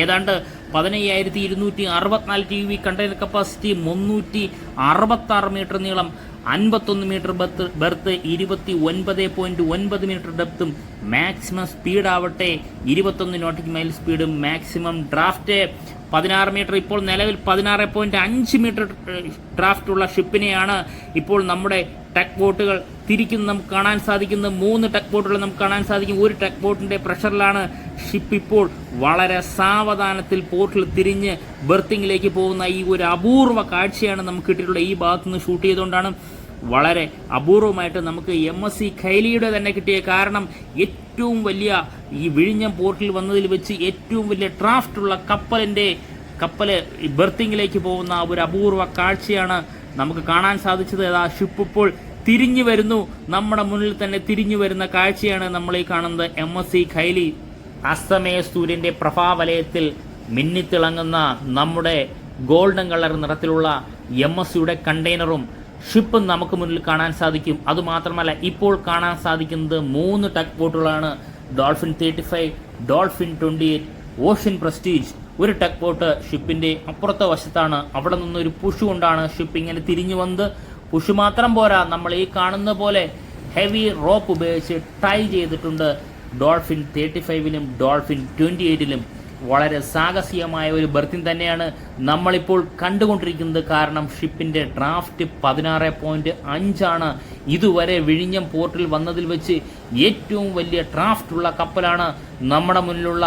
ഏതാണ്ട് 15,264 TEU കണ്ടെയ്നർ കപ്പാസിറ്റി, 366 മീറ്റർ നീളം, 51 മീറ്റർ ബെർത്ത് 29.9 മീറ്റർ ഡെപ്തും മാക്സിമം സ്പീഡ് ആവട്ടെ 21 നോട്ടിക് മൈൽ സ്പീഡും മാക്സിമം ഡ്രാഫ്റ്റ് 16 മീറ്റർ. ഇപ്പോൾ നിലവിൽ 16.5 മീറ്റർ ഡ്രാഫ്റ്റ് ഉള്ള ഷിപ്പിനെയാണ് ഇപ്പോൾ നമ്മുടെ ടഗ് ബോട്ടുകൾ തിരിക്കുന്നത് നമുക്ക് കാണാൻ സാധിക്കുന്നത്. 3 ടഗ് ബോട്ടുകൾ നമുക്ക് കാണാൻ സാധിക്കും. ഒരു ടഗ് ബോട്ടിന്റെ പ്രഷറിലാണ് ഷിപ്പ് ഇപ്പോൾ വളരെ സാവധാനത്തിൽ പോർട്ടിൽ തിരിഞ്ഞ് ബെർത്തിങ്ങിലേക്ക് പോകുന്ന ഈ ഒരു അപൂർവ കാഴ്ചയാണ് നമുക്ക് കിട്ടിയിട്ടുള്ള. ഈ ഭാഗത്തുനിന്ന് ഷൂട്ട് ചെയ്തുകൊണ്ടാണ് വളരെ അപൂർവമായിട്ട് നമുക്ക് MSC ഖൈലിയുടെ തന്നെ കിട്ടിയ. കാരണം ഏറ്റവും വലിയ ഈ വിഴിഞ്ഞം പോർട്ടിൽ വന്നതിൽ വെച്ച് ഏറ്റവും വലിയ ഡ്രാഫ്റ്റ് ഉള്ള കപ്പൽ ബെർത്തിങ്ങിലേക്ക് പോകുന്ന ഒരു അപൂർവ കാഴ്ചയാണ് നമുക്ക് കാണാൻ സാധിച്ചത്. ആ ഷിപ്പ് ഇപ്പോൾ തിരിഞ്ഞു വരുന്നു, നമ്മുടെ മുന്നിൽ തന്നെ തിരിഞ്ഞു വരുന്ന കാഴ്ചയാണ് നമ്മൾ ഈ കാണുന്നത്. MSC ഖൈലി അസ്തമയ സൂര്യന്റെ പ്രഭാവലയത്തിൽ മിന്നിത്തിളങ്ങുന്ന നമ്മുടെ ഗോൾഡൻ കളർ നിറത്തിലുള്ള MSCയുടെ കണ്ടെയ്നറും ഷിപ്പും നമുക്ക് മുന്നിൽ കാണാൻ സാധിക്കും. അതുമാത്രമല്ല ഇപ്പോൾ കാണാൻ സാധിക്കുന്നത് 3 ടഗ് ബോട്ടുകളാണ്. Dolphin 35, dolphin 28, ocean prestige. ഒരു ടഗ് ബോട്ട് ഷിപ്പിന്റെ അപ്പുറത്തെ വശത്താണ്. അവിടെ നിന്നൊരു പുഷ് കൊണ്ടാണ് ഷിപ്പ് ഇങ്ങനെ തിരിഞ്ഞു വന്നത്. പുഷ് മാത്രം പോരാ, നമ്മൾ ഈ കാണുന്ന പോലെ ഹെവി റോപ്പ് ഉപയോഗിച്ച് ടൈ ചെയ്തിട്ടുണ്ട്. ഡോൾഫിൻ 35ലും ഡോൾഫിൻ 28ലും വളരെ സാഹസികമായ ഒരു ബെർത്തിങ് തന്നെയാണ് നമ്മളിപ്പോൾ കണ്ടുകൊണ്ടിരിക്കുന്നത്. കാരണം ഷിപ്പിന്റെ ഡ്രാഫ്റ്റ് 16.5 ആണ്. ഇതുവരെ വിഴിഞ്ഞം പോർട്ടിൽ വന്നതിൽ വെച്ച് ഏറ്റവും വലിയ ഡ്രാഫ്റ്റ് ഉള്ള കപ്പലാണ് നമ്മുടെ മുന്നിലുള്ള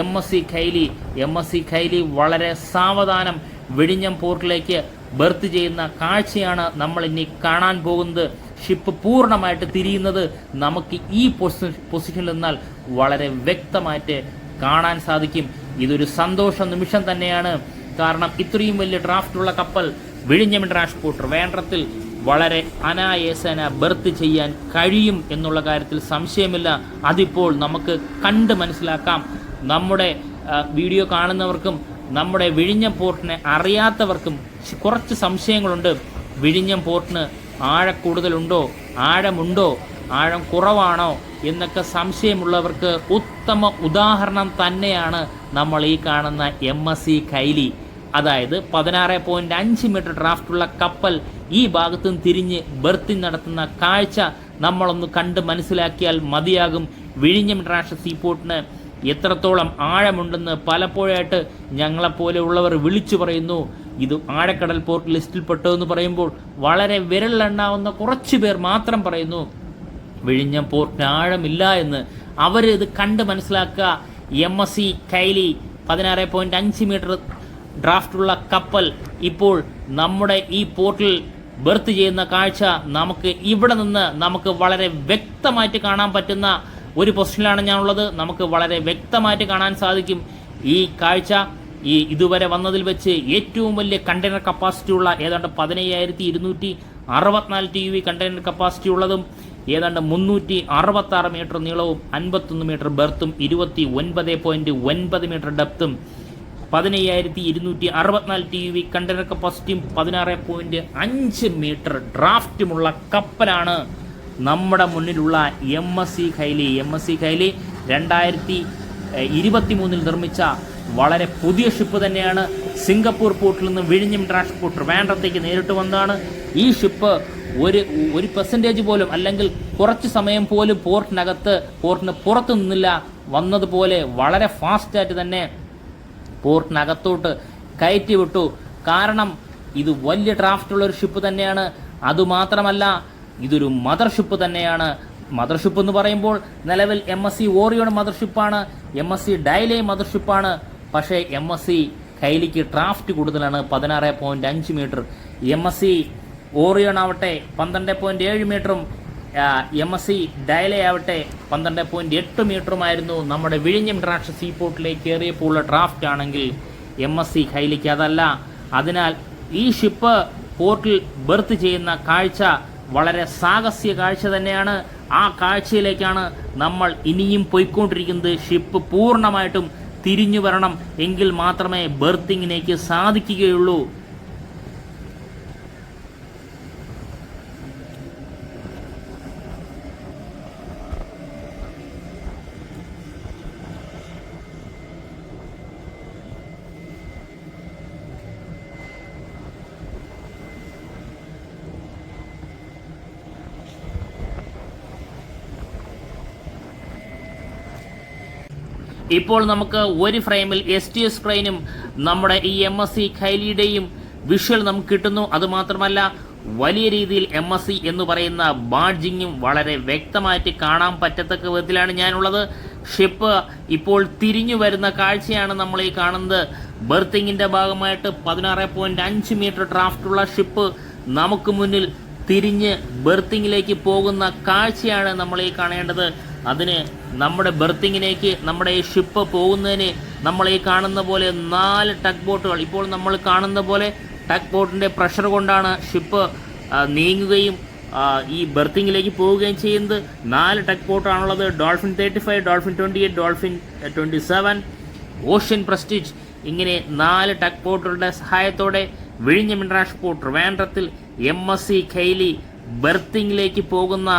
MSC ഖൈലി. MSC ഖൈലി വളരെ സാവധാനം വിഴിഞ്ഞം പോർട്ടിലേക്ക് ബെർത്ത് ചെയ്യുന്ന കാഴ്ചയാണ് നമ്മൾ ഇനി കാണാൻ പോകുന്നത്. ഷിപ്പ് പൂർണ്ണമായിട്ട് തിരിയുന്നത് നമുക്ക് ഈ പൊസിഷനിൽ നിന്നാൽ വളരെ വ്യക്തമായിട്ട് കാണാൻ സാധിക്കും. ഇതൊരു സന്തോഷ നിമിഷം തന്നെയാണ്. കാരണം ഇത്രയും വലിയ ഡ്രാഫ്റ്റുള്ള കപ്പൽ വിഴിഞ്ഞം ഇന്റർനാഷണൽ പോർട്ട് ട്രിവാൻഡ്രത്തിൽ വളരെ അനായാസേന ബെർത്ത് ചെയ്യാൻ കഴിയും എന്നുള്ള കാര്യത്തിൽ സംശയമില്ല. അതിപ്പോൾ നമുക്ക് കണ്ട് മനസ്സിലാക്കാം. നമ്മുടെ വീഡിയോ കാണുന്നവർക്കും നമ്മുടെ വിഴിഞ്ഞം പോർട്ടിനെ അറിയാത്തവർക്കും കുറച്ച് സംശയങ്ങളുണ്ട്. വിഴിഞ്ഞം പോർട്ടിന് ആഴക്കൂടുതലുണ്ടോ, ആഴമുണ്ടോ, ആഴം കുറവാണോ എന്നൊക്കെ സംശയമുള്ളവർക്ക് ഉത്തമ ഉദാഹരണം തന്നെയാണ് നമ്മൾ ഈ കാണുന്ന MSC ഖൈലി. അതായത് 16.5 മീറ്റർ ഡ്രാഫ്റ്റുള്ള കപ്പൽ ഈ ഭാഗത്തു നിന്ന് തിരിഞ്ഞ് ബെർത്തിങ് നടത്തുന്ന കാഴ്ച നമ്മളൊന്ന് കണ്ട് മനസ്സിലാക്കിയാൽ മതിയാകും. വിഴിഞ്ഞം ഇന്റർനാഷണൽ സീപോർട്ടിന് എത്രത്തോളം ആഴമുണ്ടെന്ന് പലപ്പോഴായിട്ട് ഞങ്ങളെപ്പോലെയുള്ളവർ വിളിച്ചു പറയുന്നു. ഇത് ആഴക്കടൽ പോർട്ട് ലിസ്റ്റിൽപ്പെട്ടതെന്ന് പറയുമ്പോൾ വളരെ വിരലിലെണ്ണാവുന്ന കുറച്ച് പേർ മാത്രം പറയുന്നു വിഴിഞ്ഞം പോർട്ടിന് ആഴമില്ല എന്ന്. അവർ ഇത് കണ്ട് മനസ്സിലാക്കുക. MSC ഖൈലി 16.5 മീറ്റർ ഡ്രാഫ്റ്റുള്ള കപ്പൽ ഇപ്പോൾ നമ്മുടെ ഈ പോർട്ടിൽ ബെർത്ത് ചെയ്യുന്ന കാഴ്ച നമുക്ക് ഇവിടെ നിന്ന് നമുക്ക് വളരെ വ്യക്തമായിട്ട് കാണാൻ പറ്റുന്ന ഒരു പൊസിഷനിലാണ് ഞാനുള്ളത്. നമുക്ക് വളരെ വ്യക്തമായിട്ട് കാണാൻ സാധിക്കും ഈ കാഴ്ച. ഇതുവരെ വന്നതിൽ വെച്ച് ഏറ്റവും വലിയ കണ്ടെയ്നർ കപ്പാസിറ്റി ഉള്ള ഏതാണ്ട് 15,264 TUV കണ്ടെയ്നർ കപ്പാസിറ്റി ഉള്ളതും ഏതാണ്ട് 366 മീറ്റർ നീളവും 51 മീറ്റർ ബെർത്തും 29.9 മീറ്റർ ഡെപ്തും 15,264 TUV കണ്ടെയ്നർ കപ്പാസിറ്റിയും 16.5 മീറ്റർ ഡ്രാഫ്റ്റുമുള്ള കപ്പലാണ് നമ്മുടെ മുന്നിലുള്ള MSC ഖൈലി. MSC ഖൈലി 2023 നിർമ്മിച്ച വളരെ പുതിയ ഷിപ്പ് തന്നെയാണ്. സിംഗപ്പൂർ പോർട്ടിൽ നിന്ന് വിഴിഞ്ഞം ഇന്റർനാഷണൽ പോർട്ട് ട്രിവാൻഡ്രത്തേക്ക് നേരിട്ട് വന്നതാണ്. ഈ ഷിപ്പ് ഒരു പെർസെൻറ്റേജ് പോലും അല്ലെങ്കിൽ കുറച്ച് സമയം പോലും പോർട്ടിന് പുറത്തു നിന്നില്ല. വന്നതുപോലെ വളരെ ഫാസ്റ്റായിട്ട് തന്നെ പോർട്ടിനകത്തോട്ട് കയറ്റി വിട്ടു. കാരണം ഇത് വലിയ ഡ്രാഫ്റ്റുള്ള ഒരു ഷിപ്പ് തന്നെയാണ്. അതുമാത്രമല്ല ഇതൊരു മദർഷിപ്പ് തന്നെയാണ്. മദർഷിപ്പ് എന്ന് പറയുമ്പോൾ നിലവിൽ MSC ഓറിയോൺ മദർഷിപ്പാണ്, MSC ഡൈലേ മദർഷിപ്പാണ്. പക്ഷേ MSC ഖൈലിക്ക് ഡ്രാഫ്റ്റ് കൂടുതലാണ്, 16.5 മീറ്റർ. MSC ഓറിയോൺ ആവട്ടെ 12.7 മീറ്ററും MSC ഡൈലേ ആവട്ടെ 12.8 മീറ്ററുമായിരുന്നു നമ്മുടെ വിഴിഞ്ഞം ഇന്റർനാഷണൽ സീപോർട്ടിലേക്ക് കയറിയപ്പോൾ ഉള്ള ഡ്രാഫ്റ്റ് ആണെങ്കിൽ MSC ഖൈലിക്ക് അതല്ല. അതിനാൽ ഈ ഷിപ്പ് പോർട്ടിൽ ബെർത്ത് ചെയ്യുന്ന കാഴ്ച വളരെ സാഹസിക കാഴ്ച തന്നെയാണ്. ആ കാഴ്ചയിലേക്കാണ് നമ്മൾ ഇനിയും പോയിക്കൊണ്ടിരിക്കുന്നത്. ഷിപ്പ് പൂർണ്ണമായിട്ടും തിരിഞ്ഞു വരണം, എങ്കിൽ മാത്രമേ ബെർത്തിങ്ങിലേക്ക് സാധിക്കുകയുള്ളൂ. ഇപ്പോൾ നമുക്ക് ഒരു ഫ്രെയിമിൽ STS ക്രെയിനും നമ്മുടെ ഈ MSC ഖൈലിയുടെയും വിഷ്വൽ നമുക്ക് കിട്ടുന്നു. അതുമാത്രമല്ല വലിയ രീതിയിൽ MSC എന്ന് പറയുന്ന ബാഡ്ജിങ്ങും വളരെ വ്യക്തമായിട്ട് കാണാൻ പറ്റത്തക്ക വിധത്തിലാണ് ഞാനുള്ളത്. ഷിപ്പ് ഇപ്പോൾ തിരിഞ്ഞു വരുന്ന കാഴ്ചയാണ് നമ്മൾ ഈ കാണുന്നത്. ബെർത്തിങ്ങിൻ്റെ ഭാഗമായിട്ട് 16.5 മീറ്റർ ഡ്രാഫ്റ്റുള്ള ഷിപ്പ് നമുക്ക് മുന്നിൽ തിരിഞ്ഞ് ബെർത്തിങ്ങിലേക്ക് പോകുന്ന കാഴ്ചയാണ് നമ്മൾ ഈ കാണേണ്ടത്. അതിന് നമ്മുടെ ബെർത്തിങ്ങിലേക്ക് നമ്മുടെ ഈ ഷിപ്പ് പോകുന്നതിന് നമ്മൾ ഈ കാണുന്ന പോലെ 4 ടഗ് ബോട്ടുകൾ, ഇപ്പോൾ നമ്മൾ കാണുന്ന പോലെ ടഗ് ബോട്ടിൻ്റെ പ്രഷർ കൊണ്ടാണ് ഷിപ്പ് നീങ്ങുകയും ഈ ബെർത്തിങ്ങിലേക്ക് പോവുകയും ചെയ്യുന്നത്. 4 ടഗ് ബോട്ടാണുള്ളത്. Dolphin 35, dolphin 28, dolphin 27, ocean prestige, ഇങ്ങനെ 4 ടഗ് ബോട്ടുകളുടെ സഹായത്തോടെ വിഴിഞ്ഞം ഇന്റർനാഷണൽ പോർട്ട് ട്രിവാൻഡ്രത്തിൽ MSC ഖൈലി ബെർത്തിങ്ങിലേക്ക് പോകുന്ന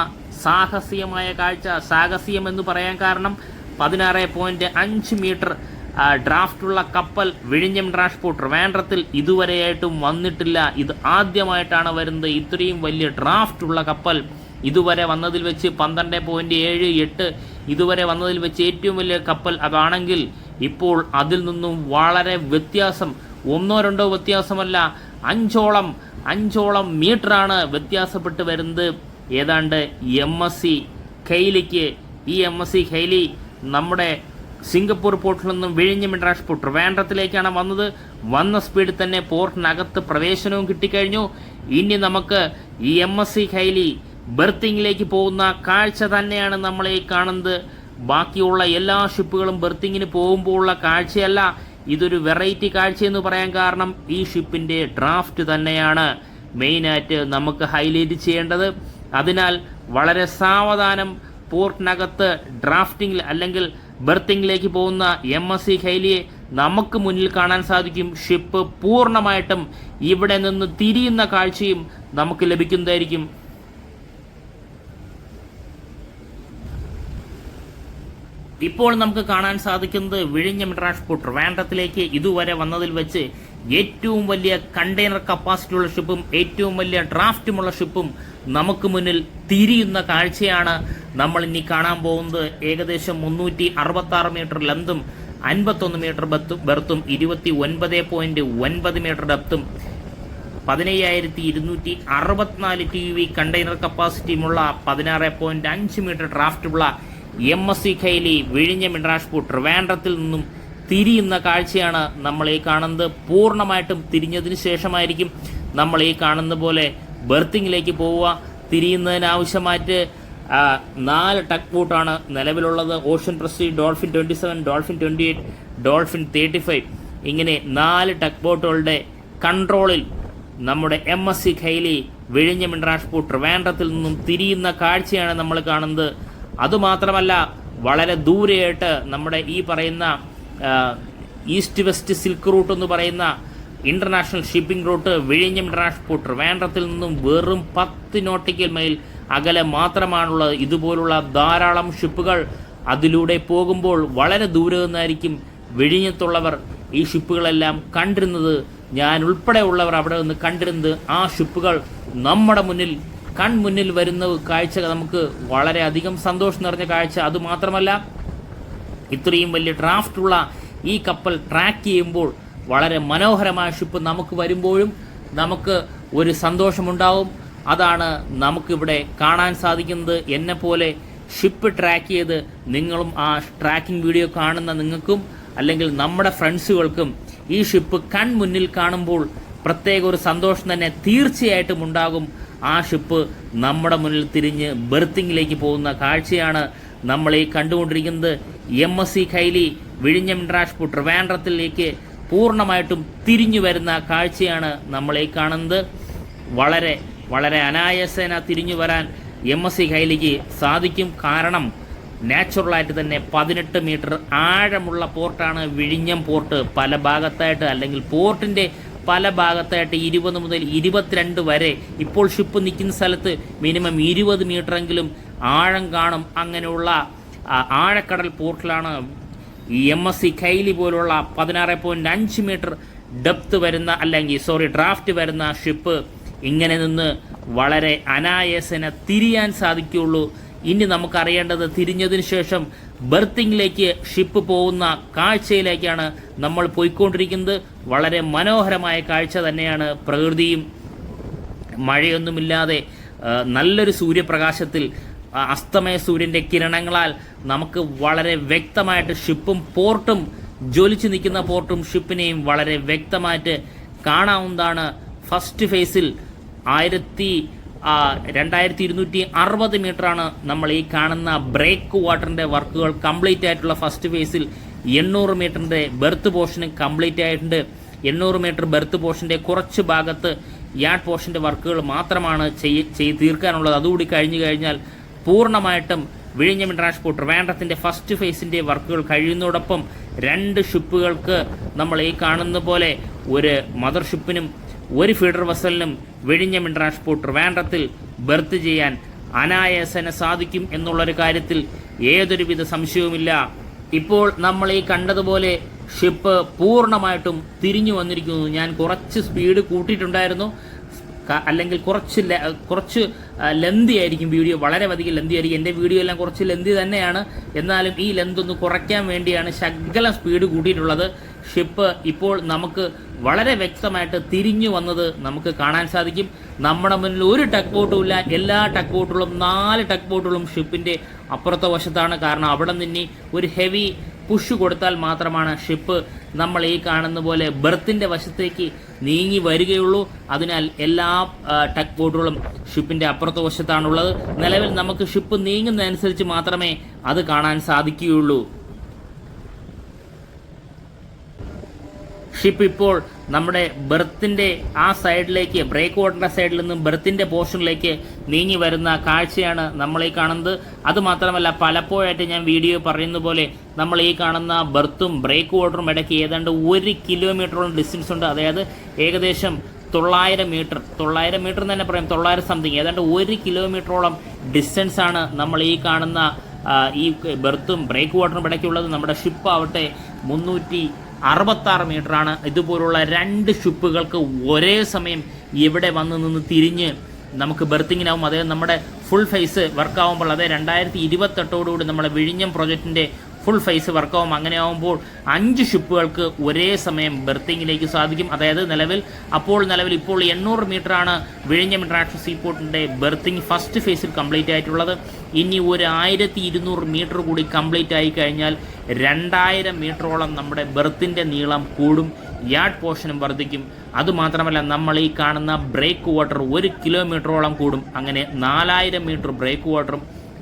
സാഹസികമായ കാഴ്ച. സാഹസികം എന്ന് പറയാൻ കാരണം 16.5 മീറ്റർ ഡ്രാഫ്റ്റുള്ള കപ്പൽ വിഴിഞ്ഞം ഇന്റർനാഷണൽ പോർട്ട് ട്രിവാൻഡ്രത്തിൽ ഇതുവരെയായിട്ടും വന്നിട്ടില്ല. ഇത് ആദ്യമായിട്ടാണ് വരുന്നത്. ഇത്രയും വലിയ ഡ്രാഫ്റ്റുള്ള കപ്പൽ ഇതുവരെ വന്നതിൽ വെച്ച് 12.78 ഇതുവരെ വന്നതിൽ വെച്ച് ഏറ്റവും വലിയ കപ്പൽ അതാണെങ്കിൽ ഇപ്പോൾ അതിൽ നിന്നും വളരെ വ്യത്യാസം, 1-2 വ്യത്യാസമല്ല, 5ഓളം മീറ്ററാണ് വ്യത്യാസപ്പെട്ട് വരുന്നത്. ഏതാണ്ട് MSC ഖൈലിക്ക്, ഈ MSC ഖൈലി നമ്മുടെ സിംഗപ്പൂർ പോർട്ടിൽ നിന്നും വിഴിഞ്ഞം ഇന്റർനാഷണൽ പോർട്ട് ട്രിവാൻഡ്രത്തിലേക്കാണ് വന്നത്. വന്ന സ്പീഡിൽ തന്നെ പോർട്ടിനകത്ത് പ്രവേശനവും കിട്ടിക്കഴിഞ്ഞു. ഇനി നമുക്ക് ഈ MSC ഖൈലി ബെർത്തിങ്ങിലേക്ക് പോകുന്ന കാഴ്ച തന്നെയാണ് നമ്മൾ ഈ കാണുന്നത്. ബാക്കിയുള്ള എല്ലാ ഷിപ്പുകളും ബെർത്തിങ്ങിന് പോകുമ്പോൾ ഉള്ള കാഴ്ചയല്ല, ഇതൊരു വെറൈറ്റി കാഴ്ചയെന്ന് പറയാൻ കാരണം ഈ ഷിപ്പിൻ്റെ ഡ്രാഫ്റ്റ് തന്നെയാണ് മെയിനായിട്ട് നമുക്ക് ഹൈലൈറ്റ് ചെയ്യേണ്ടത്. അതിനാൽ വളരെ സാവധാനം പോർട്ടിനകത്ത് ഡ്രാഫ്റ്റിംഗ് അല്ലെങ്കിൽ ബെർത്തിങ്ങിലേക്ക് പോകുന്ന MSC ഖൈലിയെ നമുക്ക് മുന്നിൽ കാണാൻ സാധിക്കും. ഷിപ്പ് പൂർണ്ണമായിട്ടും ഇവിടെ നിന്ന് തിരിയുന്ന കാഴ്ചയും നമുക്ക് ലഭിക്കുന്നതായിരിക്കും. ഇപ്പോൾ നമുക്ക് കാണാൻ സാധിക്കുന്നത് വിഴിഞ്ഞം ഇന്റർനാഷണൽ പോർട്ട് ട്രിവാൻഡ്രത്തിലേക്ക് ഇതുവരെ വന്നതിൽ വെച്ച് ഏറ്റവും വലിയ കണ്ടെയ്നർ കപ്പാസിറ്റിയുള്ള ഷിപ്പും ഏറ്റവും വലിയ ഡ്രാഫ്റ്റുമുള്ള ഷിപ്പും നമുക്ക് മുന്നിൽ തിരിയുന്ന കാഴ്ചയാണ് നമ്മൾ ഇനി കാണാൻ പോകുന്നത്. ഏകദേശം 366 മീറ്റർ ലെന്തും 51 മീറ്റർ ബെർത്തും 29.9 മീറ്റർ ഡെപ്തും 15,264 TUV കണ്ടെയ്നർ കപ്പാസിറ്റിയുമുള്ള 16.5 മീറ്റർ ഡ്രാഫ്റ്റുള്ള MSC ഖൈലി വിഴിഞ്ഞം ഇന്റർനാഷണൽ പോർട്ട് ട്രിവാൻഡ്രത്തിൽ നിന്നും തിരിയുന്ന കാഴ്ചയാണ് നമ്മൾ ഈ കാണുന്നത്. പൂർണ്ണമായിട്ടും തിരിഞ്ഞതിന് ശേഷമായിരിക്കും നമ്മൾ ഈ കാണുന്ന പോലെ ബെർത്തിങ്ങിലേക്ക് പോവുക. തിരിയുന്നതിനാവശ്യമായിട്ട് 4 ടഗ് ബോട്ടാണ് നിലവിലുള്ളത്. Ocean prestige, dolphin 27, dolphin 28, dolphin 35, ഇങ്ങനെ 4 ടഗ് ബോട്ടുകളുടെ കൺട്രോളിൽ നമ്മുടെ MSC ഖൈലി വിഴിഞ്ഞം ഇന്റർനാഷണൽ പോർട്ട് ട്രിവാൻഡ്രത്തിൽ നിന്നും തിരിയുന്ന കാഴ്ചയാണ് നമ്മൾ കാണുന്നത്. അതുമാത്രമല്ല വളരെ ദൂരെയായിട്ട് നമ്മുടെ ഈ പറയുന്ന ഈസ്റ്റ് വെസ്റ്റ് സിൽക്ക് റൂട്ട് എന്ന് പറയുന്ന ഇന്റർനാഷണൽ ഷിപ്പിംഗ് റൂട്ട് വിഴിഞ്ഞം ഇന്റർനാഷണൽ പോർട്ട് ട്രിവാൻഡ്രത്തിൽ നിന്നും വെറും 10 നോട്ടിക്കൽ മൈൽ അകലെ മാത്രമാണുള്ളത്. ഇതുപോലുള്ള ധാരാളം ഷിപ്പുകൾ അതിലൂടെ പോകുമ്പോൾ വളരെ ദൂരെ നിന്നായിരിക്കും വിഴിഞ്ഞത്തുള്ളവർ ഈ ഷിപ്പുകളെല്ലാം കണ്ടിരുന്നത്. ഞാൻ ഉൾപ്പെടെ ഉള്ളവർ അവിടെ നിന്ന് കണ്ടിരുന്നത്. ആ ഷിപ്പുകൾ നമ്മുടെ കൺമുന്നിൽ വരുന്ന കാഴ്ച നമുക്ക് വളരെയധികം സന്തോഷം നിറഞ്ഞ കാഴ്ച. അതുമാത്രമല്ല ഇത്രയും വലിയ ഡ്രാഫ്റ്റുള്ള ഈ കപ്പൽ ട്രാക്ക് ചെയ്യുമ്പോൾ വളരെ മനോഹരമായ ഷിപ്പ് നമുക്ക് വരുമ്പോഴും നമുക്ക് ഒരു സന്തോഷമുണ്ടാവും. അതാണ് നമുക്കിവിടെ കാണാൻ സാധിക്കുന്നത്. എന്നെപ്പോലെ ഷിപ്പ് ട്രാക്ക് ചെയ്ത് നിങ്ങളും ആ ട്രാക്കിംഗ് വീഡിയോ കാണുന്ന നിങ്ങൾക്കും അല്ലെങ്കിൽ നമ്മുടെ ഫ്രണ്ട്സുകൾക്കും ഈ ഷിപ്പ് കൺമുന്നിൽ കാണുമ്പോൾ പ്രത്യേക ഒരു സന്തോഷം തന്നെ തീർച്ചയായിട്ടും ഉണ്ടാകും. ആ ഷിപ്പ് നമ്മുടെ മുന്നിൽ തിരിഞ്ഞ് ബെർത്തിങ്ങിലേക്ക് പോകുന്ന കാഴ്ചയാണ് നമ്മൾ ഈ കണ്ടുകൊണ്ടിരിക്കുന്നത്. MSC ഖൈലി വിഴിഞ്ഞം ഇന്റർനാഷണൽ പോർട്ട് ട്രിവാൻഡ്രത്തിലേക്ക് പൂർണ്ണമായിട്ടും തിരിഞ്ഞു വരുന്ന കാഴ്ചയാണ് നമ്മൾ ഈ കാണുന്നത്. വളരെ വളരെ അനായാസേന തിരിഞ്ഞു വരാൻ MSC ഖൈലിക്ക് സാധിക്കും. കാരണം നാച്ചുറലായിട്ട് തന്നെ 18 മീറ്റർ ആഴമുള്ള പോർട്ടാണ് വിഴിഞ്ഞം പോർട്ട്. പല ഭാഗത്തായിട്ട് അല്ലെങ്കിൽ പോർട്ടിൻ്റെ പല ഭാഗത്തായിട്ട് 20 മുതൽ 22 വരെ, ഇപ്പോൾ ഷിപ്പ് നിൽക്കുന്ന സ്ഥലത്ത് മിനിമം 20 മീറ്ററെങ്കിലും ആഴം കാണും. അങ്ങനെയുള്ള ആഴക്കടൽ പോർട്ടിലാണ് ഈ MSC ഖൈലി പോലുള്ള 16.5 മീറ്റർ ഡെപ്ത് വരുന്ന ഡ്രാഫ്റ്റ് വരുന്ന ഷിപ്പ് ഇങ്ങനെ നിന്ന് വളരെ അനായാസേന തിരിയാൻ സാധിക്കുകയുള്ളൂ. ഇനി നമുക്കറിയേണ്ടത് തിരിഞ്ഞതിന് ശേഷം ബർത്തിങ്ങിലേക്ക് ഷിപ്പ് പോകുന്ന കാഴ്ചയിലേക്കാണ് നമ്മൾ പോയിക്കൊണ്ടിരിക്കുന്നത്. വളരെ മനോഹരമായ കാഴ്ച തന്നെയാണ്. പ്രകൃതിയും മഴയൊന്നുമില്ലാതെ നല്ലൊരു സൂര്യപ്രകാശത്തിൽ അസ്തമയ സൂര്യൻ്റെ കിരണങ്ങളാൽ നമുക്ക് വളരെ വ്യക്തമായിട്ട് ഷിപ്പും പോർട്ടും ജ്വലിച്ച് നിൽക്കുന്ന പോർട്ടും ഷിപ്പിനെയും വളരെ വ്യക്തമായിട്ട് കാണാവുന്നതാണ്. ഫസ്റ്റ് ഫേസിൽ 2260 മീറ്ററാണ് നമ്മൾ ഈ കാണുന്ന ബ്രേക്ക് വാട്ടറിൻ്റെ വർക്കുകൾ കംപ്ലീറ്റ് ആയിട്ടുള്ള ഫസ്റ്റ് ഫേസിൽ. 800 മീറ്ററിൻ്റെ ബെർത്ത് പോർഷന് കംപ്ലീറ്റ് ആയിട്ടുണ്ട്. 800 മീറ്റർ ബെർത്ത് പോർഷൻ്റെ കുറച്ച് ഭാഗത്ത് യാർഡ് പോർഷൻ്റെ വർക്കുകൾ മാത്രമാണ് തീർക്കാനുള്ളത്. അതുകൂടി കഴിഞ്ഞു കഴിഞ്ഞാൽ പൂർണ്ണമായിട്ടും വിഴിഞ്ഞം ഇൻ്റർനാഷണൽ പോർട്ട് ട്രിവാൻഡ്രത്തിൻ്റെ ഫസ്റ്റ് ഫേസിൻ്റെ വർക്കുകൾ കഴിയുന്നതോടൊപ്പം 2 ഷിപ്പുകൾക്ക് നമ്മൾ ഈ കാണുന്ന പോലെ ഒരു മദർ ഷിപ്പിനും ഒരു ഫീഡർ വെസലിനും വിഴിഞ്ഞം ഇൻ്റർനാഷണൽ പോർട്ട് ട്രിവാൻഡ്രത്തിൽ ബെർത്ത് ചെയ്യാൻ അനായാസന സാധിക്കും എന്നുള്ളൊരു കാര്യത്തിൽ ഏതൊരുവിധ സംശയവുമില്ല. ഇപ്പോൾ നമ്മൾ ഈ കണ്ടതുപോലെ ഷിപ്പ് പൂർണ്ണമായിട്ടും തിരിഞ്ഞു വന്നിരിക്കുന്നു. ഞാൻ കുറച്ച് സ്പീഡ് കൂട്ടിയിട്ടുണ്ടായിരുന്നു, അല്ലെങ്കിൽ കുറച്ച് ലെന്തി ആയിരിക്കും വീഡിയോ, വളരെ അധികം ലെന്തി ആയിരിക്കും. എൻ്റെ വീഡിയോ എല്ലാം കുറച്ച് ലെന്തി തന്നെയാണ്. എന്നാലും ഈ ലെന്ത് ഒന്ന് കുറയ്ക്കാൻ വേണ്ടിയാണ് ശകലം സ്പീഡ് കൂട്ടിയിട്ടുള്ളത്. ഷിപ്പ് ഇപ്പോൾ നമുക്ക് വളരെ വ്യക്തമായിട്ട് തിരിഞ്ഞു വന്നത് നമുക്ക് കാണാൻ സാധിക്കും. നമ്മുടെ മുന്നിൽ ഒരു ടക്ക് ബോട്ടും ഇല്ല. എല്ലാ ടക്ക് ബോട്ടുകളും 4 ടക്ക് ബോട്ടുകളും ഷിപ്പിൻ്റെ അപ്പുറത്തെ വശത്താണ്. കാരണം അവിടെ നിന്ന് ഒരു ഹെവി പുഷ് കൊടുത്താൽ മാത്രമാണ് ഷിപ്പ് നമ്മൾ ഈ കാണുന്ന പോലെ ബെർത്തിൻ്റെ വശത്തേക്ക് നീങ്ങി വരികയുള്ളൂ. അതിനാൽ എല്ലാ ടക്ക് ബോട്ടുകളും ഷിപ്പിൻ്റെ അപ്പുറത്തെ വശത്താണുള്ളത്. നിലവിൽ നമുക്ക് ഷിപ്പ് നീങ്ങുന്നതനുസരിച്ച് മാത്രമേ അത് കാണാൻ സാധിക്കുകയുള്ളൂ. ഷിപ്പ് ഇപ്പോൾ നമ്മുടെ ബെർത്തിൻ്റെ ആ സൈഡിലേക്ക്, ബ്രേക്ക് വാട്ടറിൻ്റെ സൈഡിൽ നിന്നും ബെർത്തിൻ്റെ പോർഷനിലേക്ക് നീങ്ങി വരുന്ന കാഴ്ചയാണ് നമ്മൾ ഈ കാണുന്നത്. അതുമാത്രമല്ല, പലപ്പോഴായിട്ട് ഞാൻ വീഡിയോ പറയുന്ന പോലെ നമ്മൾ ഈ കാണുന്ന ബെർത്തും ബ്രേക്ക് വാട്ടറും ഇടയ്ക്ക് ഏതാണ്ട് 1 കിലോമീറ്ററോളം ഡിസ്റ്റൻസ് ഉണ്ട്. അതായത് ഏകദേശം 900 മീറ്റർ എന്ന് തന്നെ പറയാം, 900 സംതിങ്, ഏതാണ്ട് 1 കിലോമീറ്ററോളം ഡിസ്റ്റൻസാണ് നമ്മൾ ഈ കാണുന്ന ഈ ബെർത്തും ബ്രേക്ക് വാട്ടറും ഇടയ്ക്കുള്ളത്. നമ്മുടെ ഷിപ്പ് ആവട്ടെ 366 മീറ്ററാണ്. ഇതുപോലുള്ള 2 ഷിപ്പുകൾക്ക് ഒരേ സമയം ഇവിടെ വന്ന് നിന്ന് തിരിഞ്ഞ് നമുക്ക് ബെർത്തിങ്ങിനാവും. അതായത് നമ്മുടെ ഫുൾ ഫേസ് വർക്കാവുമ്പോൾ, അതായത് 2028 നമ്മുടെ വിഴിഞ്ഞം പ്രൊജക്റ്റിൻ്റെ ഫുൾ ഫേസ് വർക്കാവും. അങ്ങനെ ആകുമ്പോൾ 5 ഷിപ്പുകൾക്ക് ഒരേ സമയം ബെർത്തിങ്ങിലേക്ക് സാധിക്കും. അതായത് നിലവിൽ ഇപ്പോൾ 800 മീറ്ററാണ് വിഴിഞ്ഞം ഇൻ്റർനാഷണൽ സീപോർട്ടിൻ്റെ ബെർത്തിങ് ഫസ്റ്റ് ഫേസിൽ കംപ്ലീറ്റ് ആയിട്ടുള്ളത്. ഇനി ഒരു 1200 മീറ്റർ കൂടി കംപ്ലീറ്റ് ആയി കഴിഞ്ഞാൽ 2000 മീറ്ററോളം നമ്മുടെ ബെർത്തിൻ്റെ നീളം കൂടും, യാർഡ് പോർഷനും വർദ്ധിക്കും. അതുമാത്രമല്ല, നമ്മൾ ഈ കാണുന്ന ബ്രേക്ക് വാട്ടർ 1 കിലോമീറ്ററോളം കൂടും. അങ്ങനെ 4000 മീറ്റർ ബ്രേക്ക് വാട്ടറും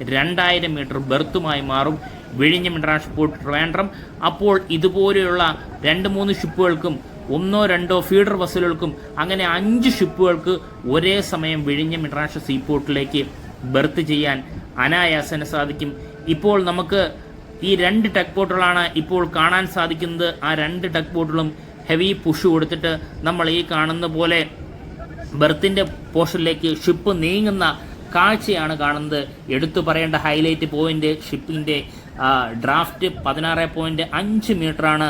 2000 മീറ്റർ ബെർത്തുമായി മാറും വിഴിഞ്ഞം ഇൻ്റർനാഷണൽ പോർട്ട് ട്രിവാൻഡ്രം. അപ്പോൾ ഇതുപോലെയുള്ള 2-3 ഷിപ്പുകൾക്കും 1-2 ഫീഡർ വെസലുകൾക്കും അങ്ങനെ 5 ഷിപ്പുകൾക്ക് ഒരേ സമയം വിഴിഞ്ഞം ഇൻ്റർനാഷണൽ സീപോർട്ടിലേക്ക് ബെർത്ത് ചെയ്യാൻ അനായാസന സാധിക്കും. ഇപ്പോൾ നമുക്ക് ഈ 2 ടക്ക് ബോട്ടുകളാണ് ഇപ്പോൾ കാണാൻ സാധിക്കുന്നത്. ആ 2 ടക്ക് ബോട്ടുകളും ഹെവി പുഷ് കൊടുത്തിട്ട് നമ്മൾ ഈ കാണുന്ന പോലെ ബെർത്തിൻ്റെ പോർഷനിലേക്ക് ഷിപ്പ് നീങ്ങുന്ന കാഴ്ചയാണ് കാണുന്നത്. എടുത്തു പറയേണ്ട ഹൈലൈറ്റ് പോയിന്റ്, ഷിപ്പിൻ്റെ ഡ്രാഫ്റ്റ് 16.5 മീറ്ററാണ്.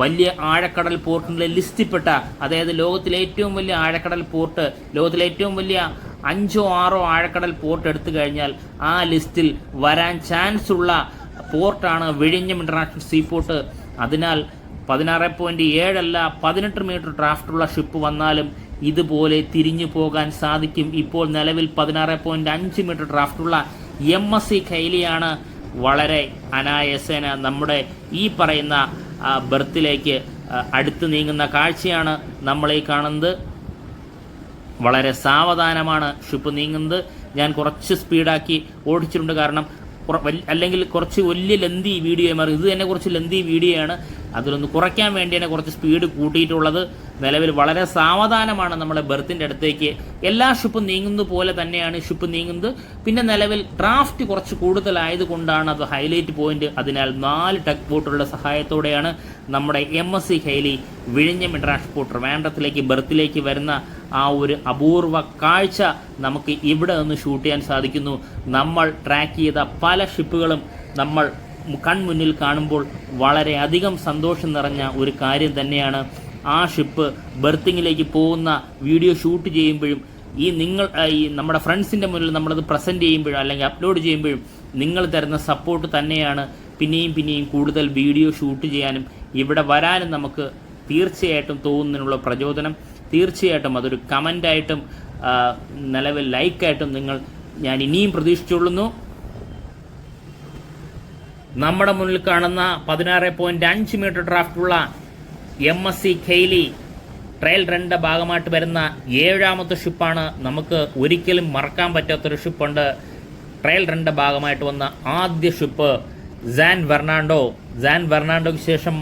വലിയ ആഴക്കടൽ പോർട്ടിൻ്റെ ലിസ്റ്റിൽപ്പെട്ട, അതായത് ലോകത്തിലെ ഏറ്റവും വലിയ ആഴക്കടൽ പോർട്ട്, ലോകത്തിലെ ഏറ്റവും വലിയ 5-6 ആഴക്കടൽ പോർട്ട് എടുത്തു കഴിഞ്ഞാൽ ആ ലിസ്റ്റിൽ വരാൻ ചാൻസ് ഉള്ള പോർട്ടാണ് വിഴിഞ്ഞം ഇൻ്റർനാഷണൽ സീപോർട്ട്. അതിനാൽ 16.7 അല്ല 18 മീറ്റർ ഡ്രാഫ്റ്റുള്ള ഷിപ്പ് വന്നാലും ഇതുപോലെ തിരിഞ്ഞു പോകാൻ സാധിക്കും. ഇപ്പോൾ നിലവിൽ 16.5 മീറ്റർ ഡ്രാഫ്റ്റുള്ള MSC കൈലിയാണ് വളരെ അനായാസേന നമ്മുടെ ഈ പറയുന്ന ബെർത്തിലേക്ക് അടുത്ത് നീങ്ങുന്ന കാഴ്ചയാണ് നമ്മൾ ഈ കാണുന്നത്. വളരെ സാവധാനമാണ് ഷിപ്പ് നീങ്ങുന്നത്. ഞാൻ കുറച്ച് സ്പീഡാക്കി ഓടിച്ചിട്ടുണ്ട്, കാരണം അല്ലെങ്കിൽ കുറച്ച് വലിയ ലെന്തി വീഡിയോ മാറി. ഇത് തന്നെ കുറച്ച് ലെന്തി വീഡിയോ ആണ്, അതിലൊന്ന് കുറയ്ക്കാൻ വേണ്ടിയാണ് കുറച്ച് സ്പീഡ് കൂട്ടിയിട്ടുള്ളത്. നിലവിൽ വളരെ സാവധാനമാണ് നമ്മളെ ബെർത്തിൻ്റെ അടുത്തേക്ക്. എല്ലാ ഷിപ്പും നീങ്ങുന്നത് പോലെ തന്നെയാണ് ഷിപ്പ് നീങ്ങുന്നത്. പിന്നെ നിലവിൽ ഡ്രാഫ്റ്റ് കുറച്ച് കൂടുതലായതുകൊണ്ടാണ് അത് ഹൈലൈറ്റ് പോയിന്റ്. അതിനാൽ 4 ടക്ക് ബോട്ടുകളുടെ സഹായത്തോടെയാണ് നമ്മുടെ MSC ഹൈലി വിഴിഞ്ഞം ഇൻ്റർനാഷണൽ പോർട്ട് ട്രിവാൻഡ്രത്തിലേക്ക് ബെർത്തിലേക്ക് വരുന്ന ആ ഒരു അപൂർവ കാഴ്ച നമുക്ക് ഇവിടെ നിന്ന് ഷൂട്ട് ചെയ്യാൻ സാധിക്കുന്നു. നമ്മൾ ട്രാക്ക് ചെയ്ത പല ഷിപ്പുകളും നമ്മൾ കൺമുന്നിൽ കാണുമ്പോൾ വളരെയധികം സന്തോഷം നിറഞ്ഞ ഒരു കാര്യം തന്നെയാണ്. ആ ഷിപ്പ് ബെർത്തിങ്ങിലേക്ക് പോകുന്ന വീഡിയോ ഷൂട്ട് ചെയ്യുമ്പോഴും ഈ നമ്മുടെ ഫ്രണ്ട്സിൻ്റെ മുന്നിൽ നമ്മളത് പ്രസൻറ്റ് ചെയ്യുമ്പോഴും അല്ലെങ്കിൽ അപ്ലോഡ് ചെയ്യുമ്പോഴും നിങ്ങൾ തരുന്ന സപ്പോർട്ട് തന്നെയാണ് പിന്നെയും കൂടുതൽ വീഡിയോ ഷൂട്ട് ചെയ്യാനും ഇവിടെ വരാനും നമുക്ക് തീർച്ചയായിട്ടും തോന്നുന്നതിനുള്ള പ്രചോദനം. തീർച്ചയായിട്ടും അതൊരു കമൻ്റായിട്ടും നിലവിൽ ലൈക്കായിട്ടും ഞാൻ ഇനിയും പ്രതീക്ഷിച്ചുകൊള്ളുന്നു. നമ്മുടെ മുന്നിൽ കാണുന്ന 16.5 മീറ്റർ ഡ്രാഫ്റ്റുള്ള MSC കെയ്ലി ട്രയൽ റണ്ണിൻ്റെ ഭാഗമായിട്ട് വരുന്ന 7ാമത്തെ ഷിപ്പാണ്. നമുക്ക് ഒരിക്കലും മറക്കാൻ പറ്റാത്തൊരു ഷിപ്പുണ്ട്. ട്രയൽ റണ്ണിൻ്റെ ഭാഗമായിട്ട് വന്ന ആദ്യ ഷിപ്പ് സാൻ ഫെർണാണ്ടോയ്ക്ക് ശേഷം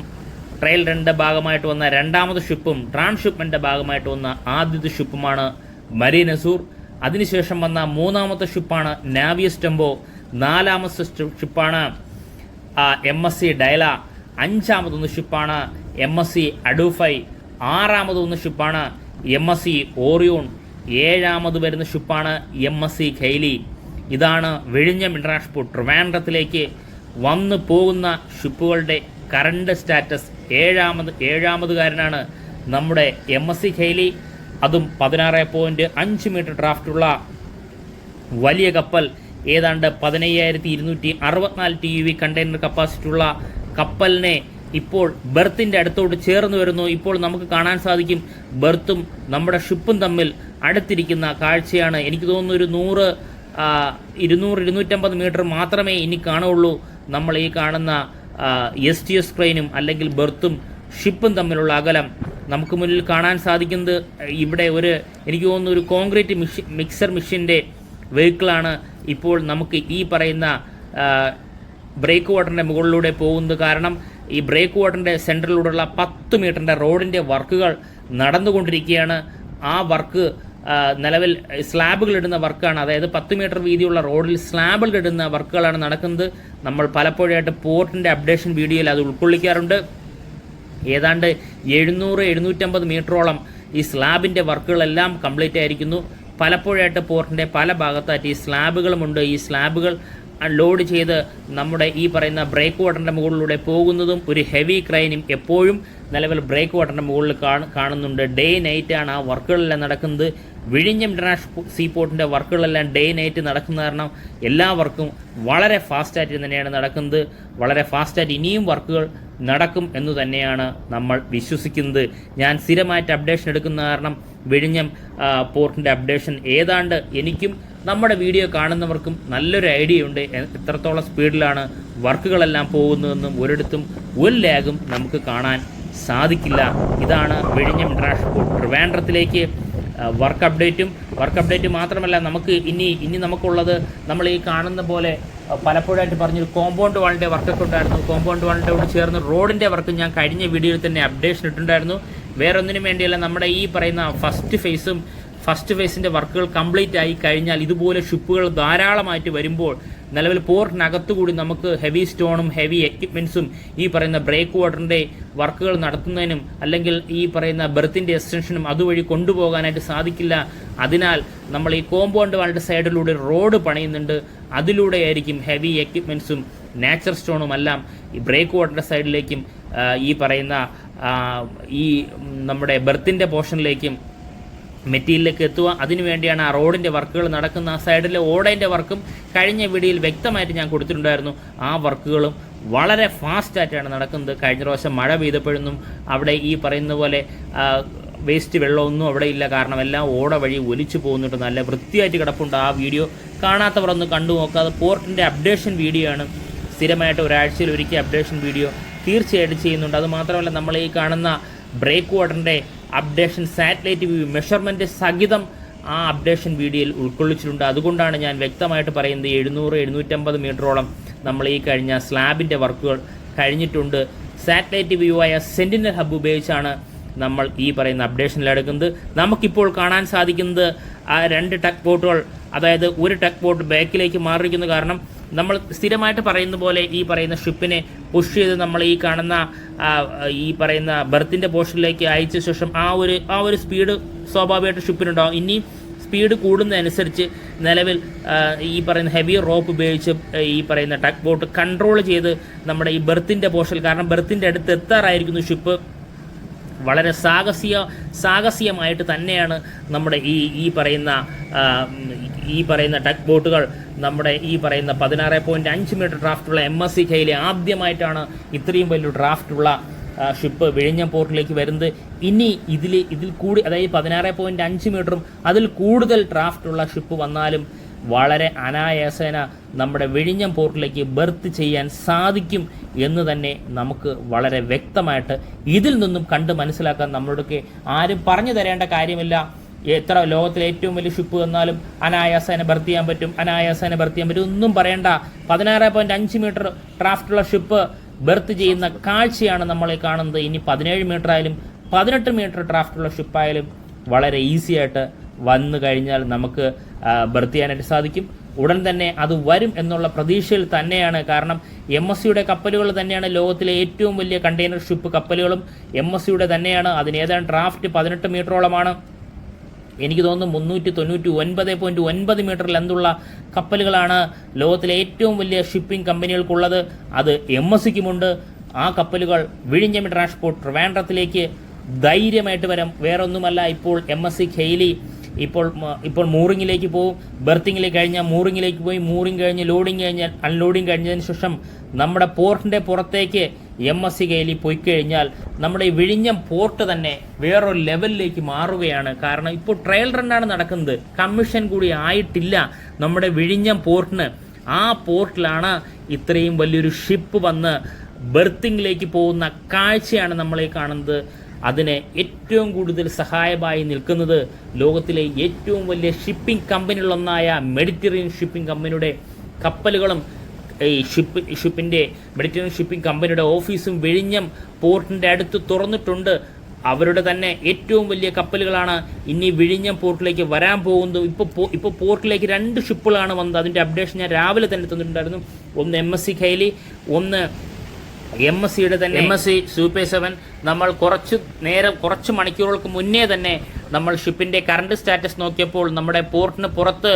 ട്രയൽ റണ്ണിൻ്റെ ഭാഗമായിട്ട് വന്ന 2ാമത്തെ ഷിപ്പും ട്രാൻസ്ഷിപ്മെൻറ്റിൻ്റെ ഭാഗമായിട്ട് വന്ന ആദ്യത്തെ ഷിപ്പുമാണ് മരീൻ അസൂർ. അതിനുശേഷം വന്ന 3ാമത്തെ ഷിപ്പാണ് നാവിയസ് ടെമ്പോ. 4ാമത്തെ ഷിപ്പാണ് MSC ഡയല. 5ാമതൊന്ന് ഷിപ്പാണ് MSC അഡൂഫൈ. 6ാമതൊന്ന് ഷിപ്പാണ് MSC ഓറിയോൺ. 7ാമത് വരുന്ന ഷിപ്പാണ് MSC കെയ്ലി. ഇതാണ് വിഴിഞ്ഞം ഇന്റർനാഷണൽ പോർട്ട് ട്രിവാൻഡ്രത്തിലേക്ക് വന്നു പോകുന്ന ഷിപ്പുകളുടെ കറണ്ട് സ്റ്റാറ്റസ്. ഏഴാമതുകാരനാണ് നമ്മുടെ MSC കെയ്ലി. അതും 16.5 മീറ്റർ ഡ്രാഫ്റ്റുള്ള വലിയ കപ്പൽ. ഏതാണ്ട് 15,264 TUV കണ്ടെയ്നർ കപ്പാസിറ്റി ഉള്ള കപ്പലിനെ ഇപ്പോൾ ബെർത്തിൻ്റെ അടുത്തോട്ട് ചേർന്ന് വരുന്നു. ഇപ്പോൾ നമുക്ക് കാണാൻ സാധിക്കും ബെർത്തും നമ്മുടെ ഷിപ്പും തമ്മിൽ അടുത്തിരിക്കുന്ന കാഴ്ചയാണ്. എനിക്ക് തോന്നുന്നു ഒരു 200-250 മീറ്റർ മാത്രമേ ഇനി കാണുള്ളൂ. നമ്മൾ ഈ കാണുന്ന STS ക്രെയിനും അല്ലെങ്കിൽ ബെർത്തും ഷിപ്പും തമ്മിലുള്ള അകലം നമുക്ക് മുന്നിൽ കാണാൻ സാധിക്കുന്നത്. ഇവിടെ എനിക്ക് തോന്നുന്നു ഒരു കോൺക്രീറ്റ് മിക്സർ മെഷീൻ്റെ വെഹിക്കിളാണ് ഇപ്പോൾ നമുക്ക് ഈ പറയുന്ന ബ്രേക്ക് വാട്ടറിൻ്റെ മുകളിലൂടെ പോകുന്നത്. കാരണം ഈ ബ്രേക്ക് വാട്ടറിൻ്റെ സെൻറ്ററിലൂടെയുള്ള 10 മീറ്ററിൻ്റെ റോഡിൻ്റെ വർക്കുകൾ നടന്നുകൊണ്ടിരിക്കുകയാണ്. ആ വർക്ക് നിലവിൽ സ്ലാബുകൾ ഇടുന്ന വർക്കാണ്. അതായത് 10 മീറ്റർ വീതിയുള്ള റോഡിൽ സ്ലാബുകൾ ഇടുന്ന വർക്കുകളാണ് നടക്കുന്നത്. നമ്മൾ പലപ്പോഴായിട്ട് പോർട്ടിൻ്റെ അപ്ഡേഷൻ വീഡിയോയിൽ അത് ഉൾക്കൊള്ളിക്കാറുണ്ട്. ഏതാണ്ട് 700-750 മീറ്ററോളം ഈ സ്ലാബിൻ്റെ വർക്കുകളെല്ലാം കംപ്ലീറ്റ് ആയിരിക്കുന്നു. പലപ്പോഴായിട്ട് പോർട്ടിൻ്റെ പല ഭാഗത്തായിട്ട് ഈ സ്ലാബുകളുമുണ്ട്. ഈ സ്ലാബുകൾ ലോഡ് ചെയ്ത് നമ്മുടെ ഈ പറയുന്ന ബ്രേക്ക് വാട്ടറിൻ്റെ മുകളിലൂടെ പോകുന്നതും ഒരു ഹെവി ക്രെയിനും എപ്പോഴും നിലവിൽ ബ്രേക്ക് വാട്ടറിൻ്റെ മുകളിൽ കാണുന്നുണ്ട്. ഡേ നൈറ്റാണ് ആ വർക്കുകളെല്ലാം നടക്കുന്നത്. വിഴിഞ്ഞം ഇന്റർനാഷണൽ സീപോർട്ടിൻ്റെ വർക്കുകളെല്ലാം ഡേ നൈറ്റ് നടക്കുന്ന കാരണം എല്ലാ വർക്കും വളരെ ഫാസ്റ്റായിട്ട് തന്നെയാണ് നടക്കുന്നത്. വളരെ ഫാസ്റ്റായിട്ട് ഇനിയും വർക്കുകൾ നടക്കും എന്ന് തന്നെയാണ് നമ്മൾ വിശ്വസിക്കുന്നത്. ഞാൻ സ്ഥിരമായിട്ട് അപ്ഡേഷൻ എടുക്കുന്ന കാരണം വിഴിഞ്ഞം പോർട്ടിൻ്റെ അപ്ഡേഷൻ ഏതാണ്ട് എനിക്കും നമ്മുടെ വീഡിയോ കാണുന്നവർക്കും നല്ലൊരു ഐഡിയ ഉണ്ട് എത്രത്തോളം സ്പീഡിലാണ് വർക്കുകളെല്ലാം പോകുന്നതെന്നും ഒരിടത്തും ഒരു ലാഗും നമുക്ക് കാണാൻ സാധിക്കില്ല. ഇതാണ് വിഴിഞ്ഞം ഇന്റർനാഷണൽ പോർട്ട് ട്രിവാൻഡ്രത്തിലേക്ക് വർക്ക് അപ്ഡേറ്റ് മാത്രമല്ല നമുക്ക് ഇനി നമുക്കുള്ളത് നമ്മൾ ഈ കാണുന്ന പോലെ പലപ്പോഴായിട്ട് പറഞ്ഞൊരു കോമ്പൗണ്ട് വാളിൻ്റെ വർക്കൊക്കെ ഉണ്ടായിരുന്നു. കോമ്പൗണ്ട് വാളിൻ്റെയോട് ചേർന്ന് റോഡിൻ്റെ വർക്ക് ഞാൻ കഴിഞ്ഞ വീഡിയോയിൽ തന്നെ അപ്ഡേഷൻ ഇട്ടിട്ടുണ്ടായിരുന്നു. വേറെ ഒന്നിനും വേണ്ടിയല്ല, നമ്മുടെ ഈ പറയുന്ന ഫസ്റ്റ് ഫേസിൻ്റെ വർക്കുകൾ കംപ്ലീറ്റ് ആയി കഴിഞ്ഞാൽ ഇതുപോലെ ഷിപ്പുകൾ ധാരാളമായിട്ട് വരുമ്പോൾ നിലവിൽ പോർട്ടിനകത്തുകൂടി നമുക്ക് ഹെവി സ്റ്റോണും ഹെവി എക്യുപ്മെൻസും ഈ പറയുന്ന ബ്രേക്ക് വാട്ടറിൻ്റെ വർക്കുകൾ നടത്തുന്നതിനും അല്ലെങ്കിൽ ഈ പറയുന്ന ബെർത്തിൻ്റെ എക്സ്റ്റൻഷനും അതുവഴി കൊണ്ടുപോകാനായിട്ട് സാധിക്കില്ല. അതിനാൽ നമ്മൾ ഈ കോമ്പൗണ്ട് വാളിൻ്റെ സൈഡിലൂടെ റോഡ് പണിയുന്നുണ്ട്. അതിലൂടെയായിരിക്കും ഹെവി എക്യുപ്മെൻസും നാച്ചർ സ്റ്റോണും എല്ലാം ഈ ബ്രേക്ക് വാട്ടറിൻ്റെ സൈഡിലേക്കും ഈ പറയുന്ന ഈ നമ്മുടെ ബെർത്തിൻ്റെ പോർഷനിലേക്കും മെറ്റീരിയലിലേക്ക് എത്തുക. അതിനുവേണ്ടിയാണ് ആ റോഡിൻ്റെ വർക്കുകൾ നടക്കുന്ന. ആ സൈഡിലെ ഓടേൻ്റെ വർക്കും കഴിഞ്ഞ വീഡിയോയിൽ വ്യക്തമായിട്ട് ഞാൻ കൊടുത്തിട്ടുണ്ടായിരുന്നു. ആ വർക്കുകളും വളരെ ഫാസ്റ്റായിട്ടാണ് നടക്കുന്നത്. കഴിഞ്ഞ പ്രാവശ്യം മഴ പെയ്തപ്പോഴൊന്നും അവിടെ ഈ പറയുന്ന പോലെ വേസ്റ്റ് വെള്ളമൊന്നും അവിടെ ഇല്ല. കാരണം എല്ലാം ഓട വഴി ഒലിച്ചു പോകുന്നുണ്ട്. നല്ല വൃത്തിയായിട്ട് കിടപ്പുണ്ട്. ആ വീഡിയോ കാണാത്തവർ ഒന്ന് കണ്ടു നോക്കാതെ പോർട്ടിൻ്റെ അപ്ഡേഷൻ വീഡിയോ ആണ്. സ്ഥിരമായിട്ട് ഒരാഴ്ചയിൽ ഒരിക്കൽ അപ്ഡേഷൻ വീഡിയോ തീർച്ചയായിട്ടും ചെയ്യുന്നുണ്ട്. അതുമാത്രമല്ല നമ്മൾ ഈ കാണുന്ന ബ്രേക്ക് വാട്ടറിൻ്റെ അപ്ഡേഷൻ സാറ്റലൈറ്റ് വ്യൂ മെഷർമെൻറ്റ് സഹിതം ആ അപ്ഡേഷൻ വീഡിയോയിൽ ഉൾക്കൊള്ളിച്ചിട്ടുണ്ട്. അതുകൊണ്ടാണ് ഞാൻ വ്യക്തമായിട്ട് പറയുന്നത് 700-750 മീറ്ററോളം നമ്മൾ ഈ കഴിഞ്ഞ സ്ലാബിൻ്റെ വർക്കുകൾ കഴിഞ്ഞിട്ടുണ്ട്. സാറ്റലൈറ്റ് വ്യൂ ആയ സെൻറ്റിനൽ ഹബ് ഉപയോഗിച്ചാണ് നമ്മൾ ഈ പറയുന്ന അപ്ഡേഷനിലെടുക്കുന്നത്. നമുക്കിപ്പോൾ കാണാൻ സാധിക്കുന്നത് ആ 2 ടക്ക് ബോട്ടുകൾ, അതായത് ഒരു ടക്ക് ബോട്ട് ബാക്കിലേക്ക് മാറിയിരിക്കുന്നു. കാരണം നമ്മൾ സ്ഥിരമായിട്ട് പറയുന്ന പോലെ ഈ പറയുന്ന ഷിപ്പിനെ പുഷ് ചെയ്ത് നമ്മൾ ഈ കാണുന്ന ഈ പറയുന്ന ബെർത്തിൻ്റെ പോർഷനിലേക്ക് അയച്ച ശേഷം ആ ഒരു സ്പീഡ് സ്വാഭാവികമായിട്ട് ഷിപ്പിനുണ്ടാകും. ഇനി സ്പീഡ് കൂടുന്നതനുസരിച്ച് നിലവിൽ ഈ പറയുന്ന ഹെവി റോപ്പ് ഉപയോഗിച്ച് ഈ പറയുന്ന ടക്ക് ബോട്ട് കൺട്രോൾ ചെയ്ത് നമ്മുടെ ഈ ബെർത്തിൻ്റെ പോർഷൻ, കാരണം ബെർത്തിൻ്റെ അടുത്ത് എത്താറായിരിക്കുന്നു ഷിപ്പ്, വളരെ സാഹസികമായിട്ട് തന്നെയാണ് നമ്മുടെ ഈ പറയുന്ന ടഗ് ബോട്ടുകൾ നമ്മുടെ ഈ പറയുന്ന 16.5 മീറ്റർ ഡ്രാഫ്റ്റുള്ള MSC കൈലി ആദ്യമായിട്ടാണ് ഇത്രയും വലിയ ഡ്രാഫ്റ്റുള്ള ഷിപ്പ് വിഴിഞ്ഞം പോർട്ടിലേക്ക് വരുന്നത്. ഇനി ഇതിൽ കൂടി, അതായത് 16.5 മീറ്ററും അതിൽ കൂടുതൽ ഡ്രാഫ്റ്റുള്ള ഷിപ്പ് വന്നാലും വളരെ അനായാസേന നമ്മുടെ വിഴിഞ്ഞം പോർട്ടിലേക്ക് ബർത്ത് ചെയ്യാൻ സാധിക്കും എന്ന് തന്നെ നമുക്ക് വളരെ വ്യക്തമായിട്ട് ഇതിൽ നിന്നും കണ്ട് മനസ്സിലാക്കാൻ നമ്മളോടൊക്കെ ആരും പറഞ്ഞു തരേണ്ട കാര്യമില്ല. എത്ര ലോകത്തിലെ ഏറ്റവും വലിയ ഷിപ്പ് വന്നാലും അനായാസേന ബർത്ത് ചെയ്യാൻ പറ്റും ഒന്നും പറയേണ്ട. 16.5 മീറ്റർ ഡ്രാഫ്റ്റുള്ള ഷിപ്പ് ബർത്ത് ചെയ്യുന്ന കാഴ്ചയാണ് നമ്മൾ കാണുന്നത്. ഇനി 17 മീറ്റർ ആയാലും 18 മീറ്റർ ഡ്രാഫ്റ്റുള്ള ഷിപ്പായാലും വളരെ ഈസി ആയിട്ട് വന്നു കഴിഞ്ഞാൽ നമുക്ക് ബർത്ത് ചെയ്യാനായിട്ട് സാധിക്കും. ഉടൻ തന്നെ അത് വരും എന്നുള്ള പ്രതീക്ഷയിൽ തന്നെയാണ്. കാരണം MSCയുടെ കപ്പലുകൾ തന്നെയാണ് ലോകത്തിലെ ഏറ്റവും വലിയ കണ്ടെയ്നർ ഷിപ്പ് കപ്പലുകളും MSCയുടെ തന്നെയാണ്. അതിന് ഏതാണ്ട് ഡ്രാഫ്റ്റ് 18 മീറ്ററോളമാണ്. എനിക്ക് തോന്നുന്നു 399.9 മീറ്റർ ലെന്തുള്ള കപ്പലുകളാണ് ലോകത്തിലെ ഏറ്റവും വലിയ ഷിപ്പിംഗ് കമ്പനികൾക്കുള്ളത്. അത് MSCക്കുമുണ്ട്. ആ കപ്പലുകൾ വിഴിഞ്ഞം ട്രാൻസ്പോർട്ട് ട്രിവാൻഡ്രത്തിലേക്ക് ധൈര്യമായിട്ട് വരാം. വേറൊന്നുമല്ല, ഇപ്പോൾ MSC കെയ്ലി ഇപ്പോൾ മൂറിങ്ങിലേക്ക് പോകും. ബർത്തിങ്ങിലേക്ക് കഴിഞ്ഞാൽ മൂറിങ്ങിലേക്ക് പോയി, മൂറിങ് കഴിഞ്ഞ് ലോഡിങ് കഴിഞ്ഞാൽ അൺലോഡിങ് കഴിഞ്ഞതിന് ശേഷം നമ്മുടെ പോർട്ടിൻ്റെ പുറത്തേക്ക് MSC കെയ്ലി പോയി കഴിഞ്ഞാൽ നമ്മുടെ ഈ വിഴിഞ്ഞം പോർട്ട് തന്നെ വേറൊരു ലെവലിലേക്ക് മാറുകയാണ്. കാരണം ഇപ്പോൾ ട്രയൽ റണ്ണാണ് നടക്കുന്നത്, കമ്മീഷൻ കൂടി ആയിട്ടില്ല നമ്മുടെ വിഴിഞ്ഞം പോർട്ടിന്. ആ പോർട്ടിലാണ് ഇത്രയും വലിയൊരു ഷിപ്പ് വന്ന് ബർത്തിങ്ങിലേക്ക് പോകുന്ന കാഴ്ചയാണ് നമ്മളീ കാണുന്നത്. അതിന് ഏറ്റവും കൂടുതൽ സഹായമായി നിൽക്കുന്നത് ലോകത്തിലെ ഏറ്റവും വലിയ ഷിപ്പിംഗ് കമ്പനികളൊന്നായ മെഡിറ്ററേനിയൻ ഷിപ്പിംഗ് കമ്പനിയുടെ കപ്പലുകളും ഈ ഷിപ്പിൻ്റെ മെഡിറ്ററേനിയൻ ഷിപ്പിംഗ് കമ്പനിയുടെ ഓഫീസും വിഴിഞ്ഞം പോർട്ടിൻ്റെ അടുത്ത് തുറന്നിട്ടുണ്ട്. അവരുടെ തന്നെ ഏറ്റവും വലിയ കപ്പലുകളാണ് ഇനി വിഴിഞ്ഞം പോർട്ടിലേക്ക് വരാൻ പോകുന്നത്. ഇപ്പോൾ പോർട്ടിലേക്ക് 2 ഷിപ്പുകളാണ് വന്നത്. അതിൻ്റെ അപ്ഡേഷൻ ഞാൻ രാവിലെ തന്നെ തന്നിട്ടുണ്ടായിരുന്നു. ഒന്ന് MSC കൈലി, ഒന്ന് MSCയുടെ തന്നെ MSC സൂപ്പർ 7. നമ്മൾ കുറച്ച് മണിക്കൂറുകൾക്ക് മുന്നേ തന്നെ നമ്മൾ ഷിപ്പിൻ്റെ കറണ്ട് സ്റ്റാറ്റസ് നോക്കിയപ്പോൾ നമ്മുടെ പോർട്ടിന് പുറത്ത്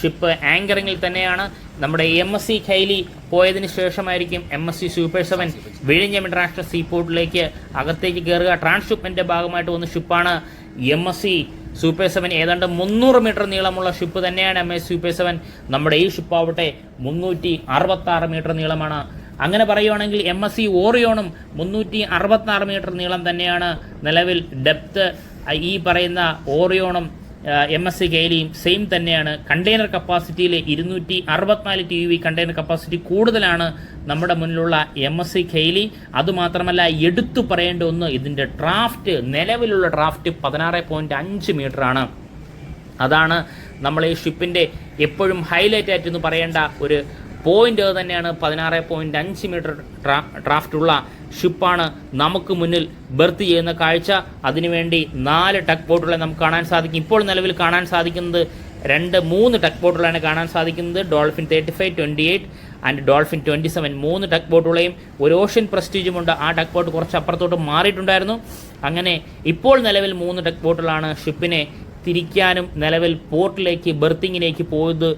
ഷിപ്പ് ആങ്കറിങ്ങിൽ തന്നെയാണ്. നമ്മുടെ MSC കൈലി പോയതിന് ശേഷമായിരിക്കും MSC സൂപ്പർ 7 വിഴിഞ്ഞം ഇന്റർനാഷണൽ സീപോർട്ടിലേക്ക് അകത്തേക്ക് കയറുക. ട്രാൻസ്ഷിപ്മെൻ്റെ ഭാഗമായിട്ട് വന്ന ഷിപ്പാണ് MSC സൂപ്പർ 7. ഏതാണ്ട് 300 മീറ്റർ നീളമുള്ള ഷിപ്പ് തന്നെയാണ് MSC സൂപ്പർ 7. നമ്മുടെ ഈ ഷിപ്പാവട്ടെ 366 മീറ്റർ നീളമാണ്. അങ്ങനെ പറയുവാണെങ്കിൽ MSC ഓറിയോണും 366 മീറ്റർ നീളം തന്നെയാണ് നിലവിൽ ഡെപ്ത്. ഈ പറയുന്ന ഓറിയോണും MSC കെയ്ലിയും സെയിം തന്നെയാണ്. കണ്ടെയ്നർ കപ്പാസിറ്റിയിൽ 264 TUV കണ്ടെയ്നർ കപ്പാസിറ്റി കൂടുതലാണ് നമ്മുടെ മുന്നിലുള്ള MSC കെയ്ലി. അതുമാത്രമല്ല, എടുത്തു പറയേണ്ട ഒന്ന്, ഇതിൻ്റെ ഡ്രാഫ്റ്റ്, നിലവിലുള്ള ഡ്രാഫ്റ്റ് 16.5 മീറ്ററാണ്. അതാണ് നമ്മൾ ഈ ഷിപ്പിൻ്റെ എപ്പോഴും ഹൈലൈറ്റ് ആയിട്ടൊന്ന് പറയേണ്ട ഒരു പോയിന്റ് തന്നെയാണ്. 16.5 മീറ്റർ ഡ്രാഫ്റ്റുള്ള ഷിപ്പാണ് നമുക്ക് മുന്നിൽ ബർത്ത് ചെയ്യുന്ന കാഴ്ച. അതിനുവേണ്ടി 4 ടഗ് ബോട്ടുകളെ നമുക്ക് കാണാൻ സാധിക്കും. ഇപ്പോൾ നിലവിൽ കാണാൻ സാധിക്കുന്നത് 3 ടഗ് ബോട്ടുകളാണ് കാണാൻ സാധിക്കുന്നത്. Dolphin 35, 28 and dolphin 27. 3 ടഗ് ബോട്ടുകളെയും ഒരു ഓഷ്യൻ പ്രസ്റ്റീജുമുണ്ട്. ആ ടഗ് ബോട്ട് കുറച്ച് അപ്പുറത്തോട്ട് മാറിയിട്ടുണ്ടായിരുന്നു. അങ്ങനെ ഇപ്പോൾ നിലവിൽ 3 ടഗ് ബോട്ടുകളാണ് ഷിപ്പിനെ തിരിക്കാനും നിലവിൽ പോർട്ടിലേക്ക് ബർത്തിങ്ങിലേക്ക് പോയത്.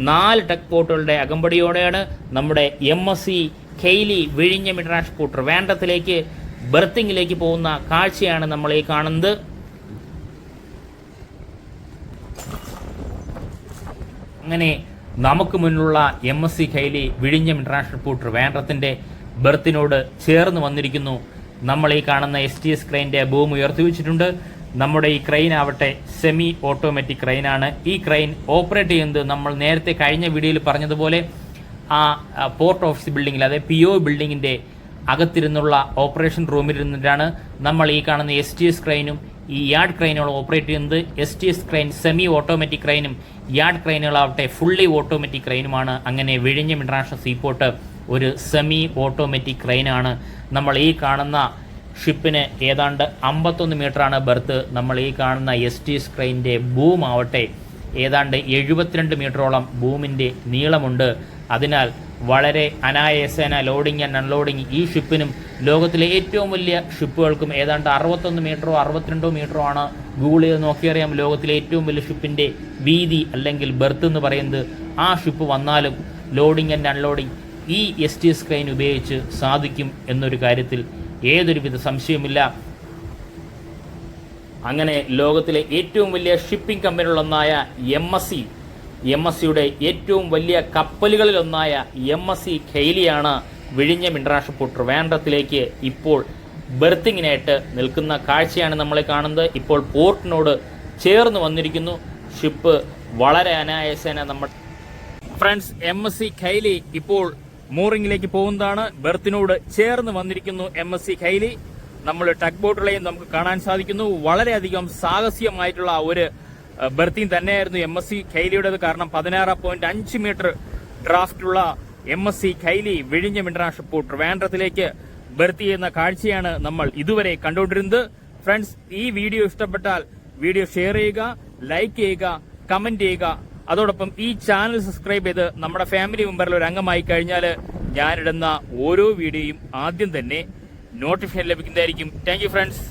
4 ടഗ് ബോട്ടുകളുടെ അകമ്പടിയോടെയാണ് നമ്മുടെ MSC കെയ്ലി വിഴിഞ്ഞം ഇന്റർനാഷണൽ ട്രിവാൻഡ്രത്തിലേക്ക് ബർത്തിങ്ങിലേക്ക് പോകുന്ന കാഴ്ചയാണ് നമ്മൾ ഈ കാണുന്നത്. അങ്ങനെ നമുക്ക് മുന്നിലുള്ള MSC കെയ്ലി വിഴിഞ്ഞം ഇന്റർനാഷണൽ പോർട്ട് ട്രിവാൻഡ്രത്തിൻ്റെ ബർത്തിനോട് ചേർന്ന് വന്നിരിക്കുന്നു. നമ്മൾ ഈ കാണുന്ന STS ക്രെയിൻ്റെ ബൂം ഉയർത്തി വെച്ചിട്ടുണ്ട്. നമ്മുടെ ഈ ക്രെയിൻ ആവട്ടെ സെമി ഓട്ടോമാറ്റിക് ക്രെയിനാണ്. ഈ ക്രെയിൻ ഓപ്പറേറ്റ് ചെയ്യുന്നത് നമ്മൾ നേരത്തെ കഴിഞ്ഞ വീഡിയോയിൽ പറഞ്ഞതുപോലെ ആ പോർട്ട് ഓഫീസ് ബിൽഡിങ്ങിൽ, അതായത് PO ബിൽഡിങ്ങിൻ്റെ അകത്തിരുന്നുള്ള ഓപ്പറേഷൻ റൂമിൽ ഇരുന്നിട്ടാണ് നമ്മൾ ഈ കാണുന്ന STS ക്രെയിനും ഈ യാർഡ് ക്രെയിനുകൾ ഓപ്പറേറ്റ് ചെയ്യുന്നത്. STS ക്രെയിൻ സെമി ഓട്ടോമാറ്റിക് ക്രെയിനും യാർഡ് ക്രെയിനുകളാവട്ടെ ഫുള്ളി ഓട്ടോമാറ്റിക് ക്രെയിനുമാണ്. അങ്ങനെ വിഴിഞ്ഞം ഇന്റർനാഷണൽ സീപോർട്ട് ഒരു സെമി ഓട്ടോമാറ്റിക് ക്രെയിനാണ്. നമ്മൾ ഈ കാണുന്ന ഷിപ്പിന് ഏതാണ്ട് 51 മീറ്ററാണ് ബർത്ത്. നമ്മൾ ഈ കാണുന്ന STS ക്രെയിൻ്റെ ബൂം ആവട്ടെ ഏതാണ്ട് 72 മീറ്ററോളം ബൂമിൻ്റെ നീളമുണ്ട്. അതിനാൽ വളരെ അനായാസേന ലോഡിങ് ആൻഡ് അൺലോഡിങ് ഈ ഷിപ്പിനും ലോകത്തിലെ ഏറ്റവും വലിയ ഷിപ്പുകൾക്കും ഏതാണ്ട് 61 മീറ്ററോ 62 മീറ്ററോ ആണ്. ഗൂഗിൾ ചെയ്ത് നോക്കിയറിയാം ലോകത്തിലെ ഏറ്റവും വലിയ ഷിപ്പിൻ്റെ വീതി അല്ലെങ്കിൽ ബർത്ത് എന്ന് പറയുന്നത്. ആ ഷിപ്പ് വന്നാലും ലോഡിങ് ആൻഡ് അൺലോഡിങ് ഈ STS ക്രെയിൻ ഉപയോഗിച്ച് സാധിക്കും എന്നൊരു കാര്യത്തിൽ ഏതൊരുവിധ സംശയമില്ല. അങ്ങനെ ലോകത്തിലെ ഏറ്റവും വലിയ ഷിപ്പിംഗ് കമ്പനികളിലൊന്നായ MSCയുടെ ഏറ്റവും വലിയ കപ്പലുകളിലൊന്നായ MSC ഖൈലിയാണ് വിഴിഞ്ഞം ഇന്റർനാഷണൽ പോർട്ട് ട്രിവാൻഡ്രത്തിലേക്ക് ഇപ്പോൾ ബെർത്തിങ്ങിനായിട്ട് നിൽക്കുന്ന കാഴ്ചയാണ് നമ്മൾ കാണുന്നത്. ഇപ്പോൾ പോർട്ടിനോട് ചേർന്ന് വന്നിരിക്കുന്നു. ഷിപ്പ് വളരെ അനായാസേന നമ്മൾ ഫ്രണ്ട്സ് MSC ഖൈലി ഇപ്പോൾ മൂറിംഗിലേക്ക് പോകുന്നതാണ്. ബെർത്തിനോട് ചേർന്ന് വന്നിരിക്കുന്നു MSC ഖൈലി. നമ്മൾ ടഗ് ബോട്ടുകളെയും നമുക്ക് കാണാൻ സാധിക്കുന്നു. വളരെയധികം സാഹസികമായിട്ടുള്ള ഒരു ബെർത്തിങ് തന്നെയായിരുന്നു MSC ഖൈലിയുടേത്. കാരണം 16.5 മീറ്റർ ഡ്രാഫ്റ്റുള്ള MSC ഖൈലി വിഴിഞ്ഞം ഇന്റർനാഷണൽ പോർട്ട് ട്രിവാൻഡ്രത്തിലേക്ക് ബെർത്ത് ചെയ്യുന്ന കാഴ്ചയാണ് നമ്മൾ ഇതുവരെ കണ്ടുകൊണ്ടിരുന്നത്. ഫ്രണ്ട്സ്, ഈ വീഡിയോ ഇഷ്ടപ്പെട്ടാൽ വീഡിയോ ഷെയർ ചെയ്യുക, ലൈക്ക് ചെയ്യുക, കമന്റ് ചെയ്യുക. അതോടൊപ്പം ഈ ചാനൽ സബ്സ്ക്രൈബ് ചെയ്ത് നമ്മുടെ ഫാമിലി മെമ്പറിൽ ഒരു അംഗമായി കഴിഞ്ഞാൽ ഞാനിടുന്ന ഓരോ വീഡിയോയും ആദ്യം തന്നെ നോട്ടിഫിക്കേഷൻ ലഭിക്കുന്നതായിരിക്കും. Thank you friends.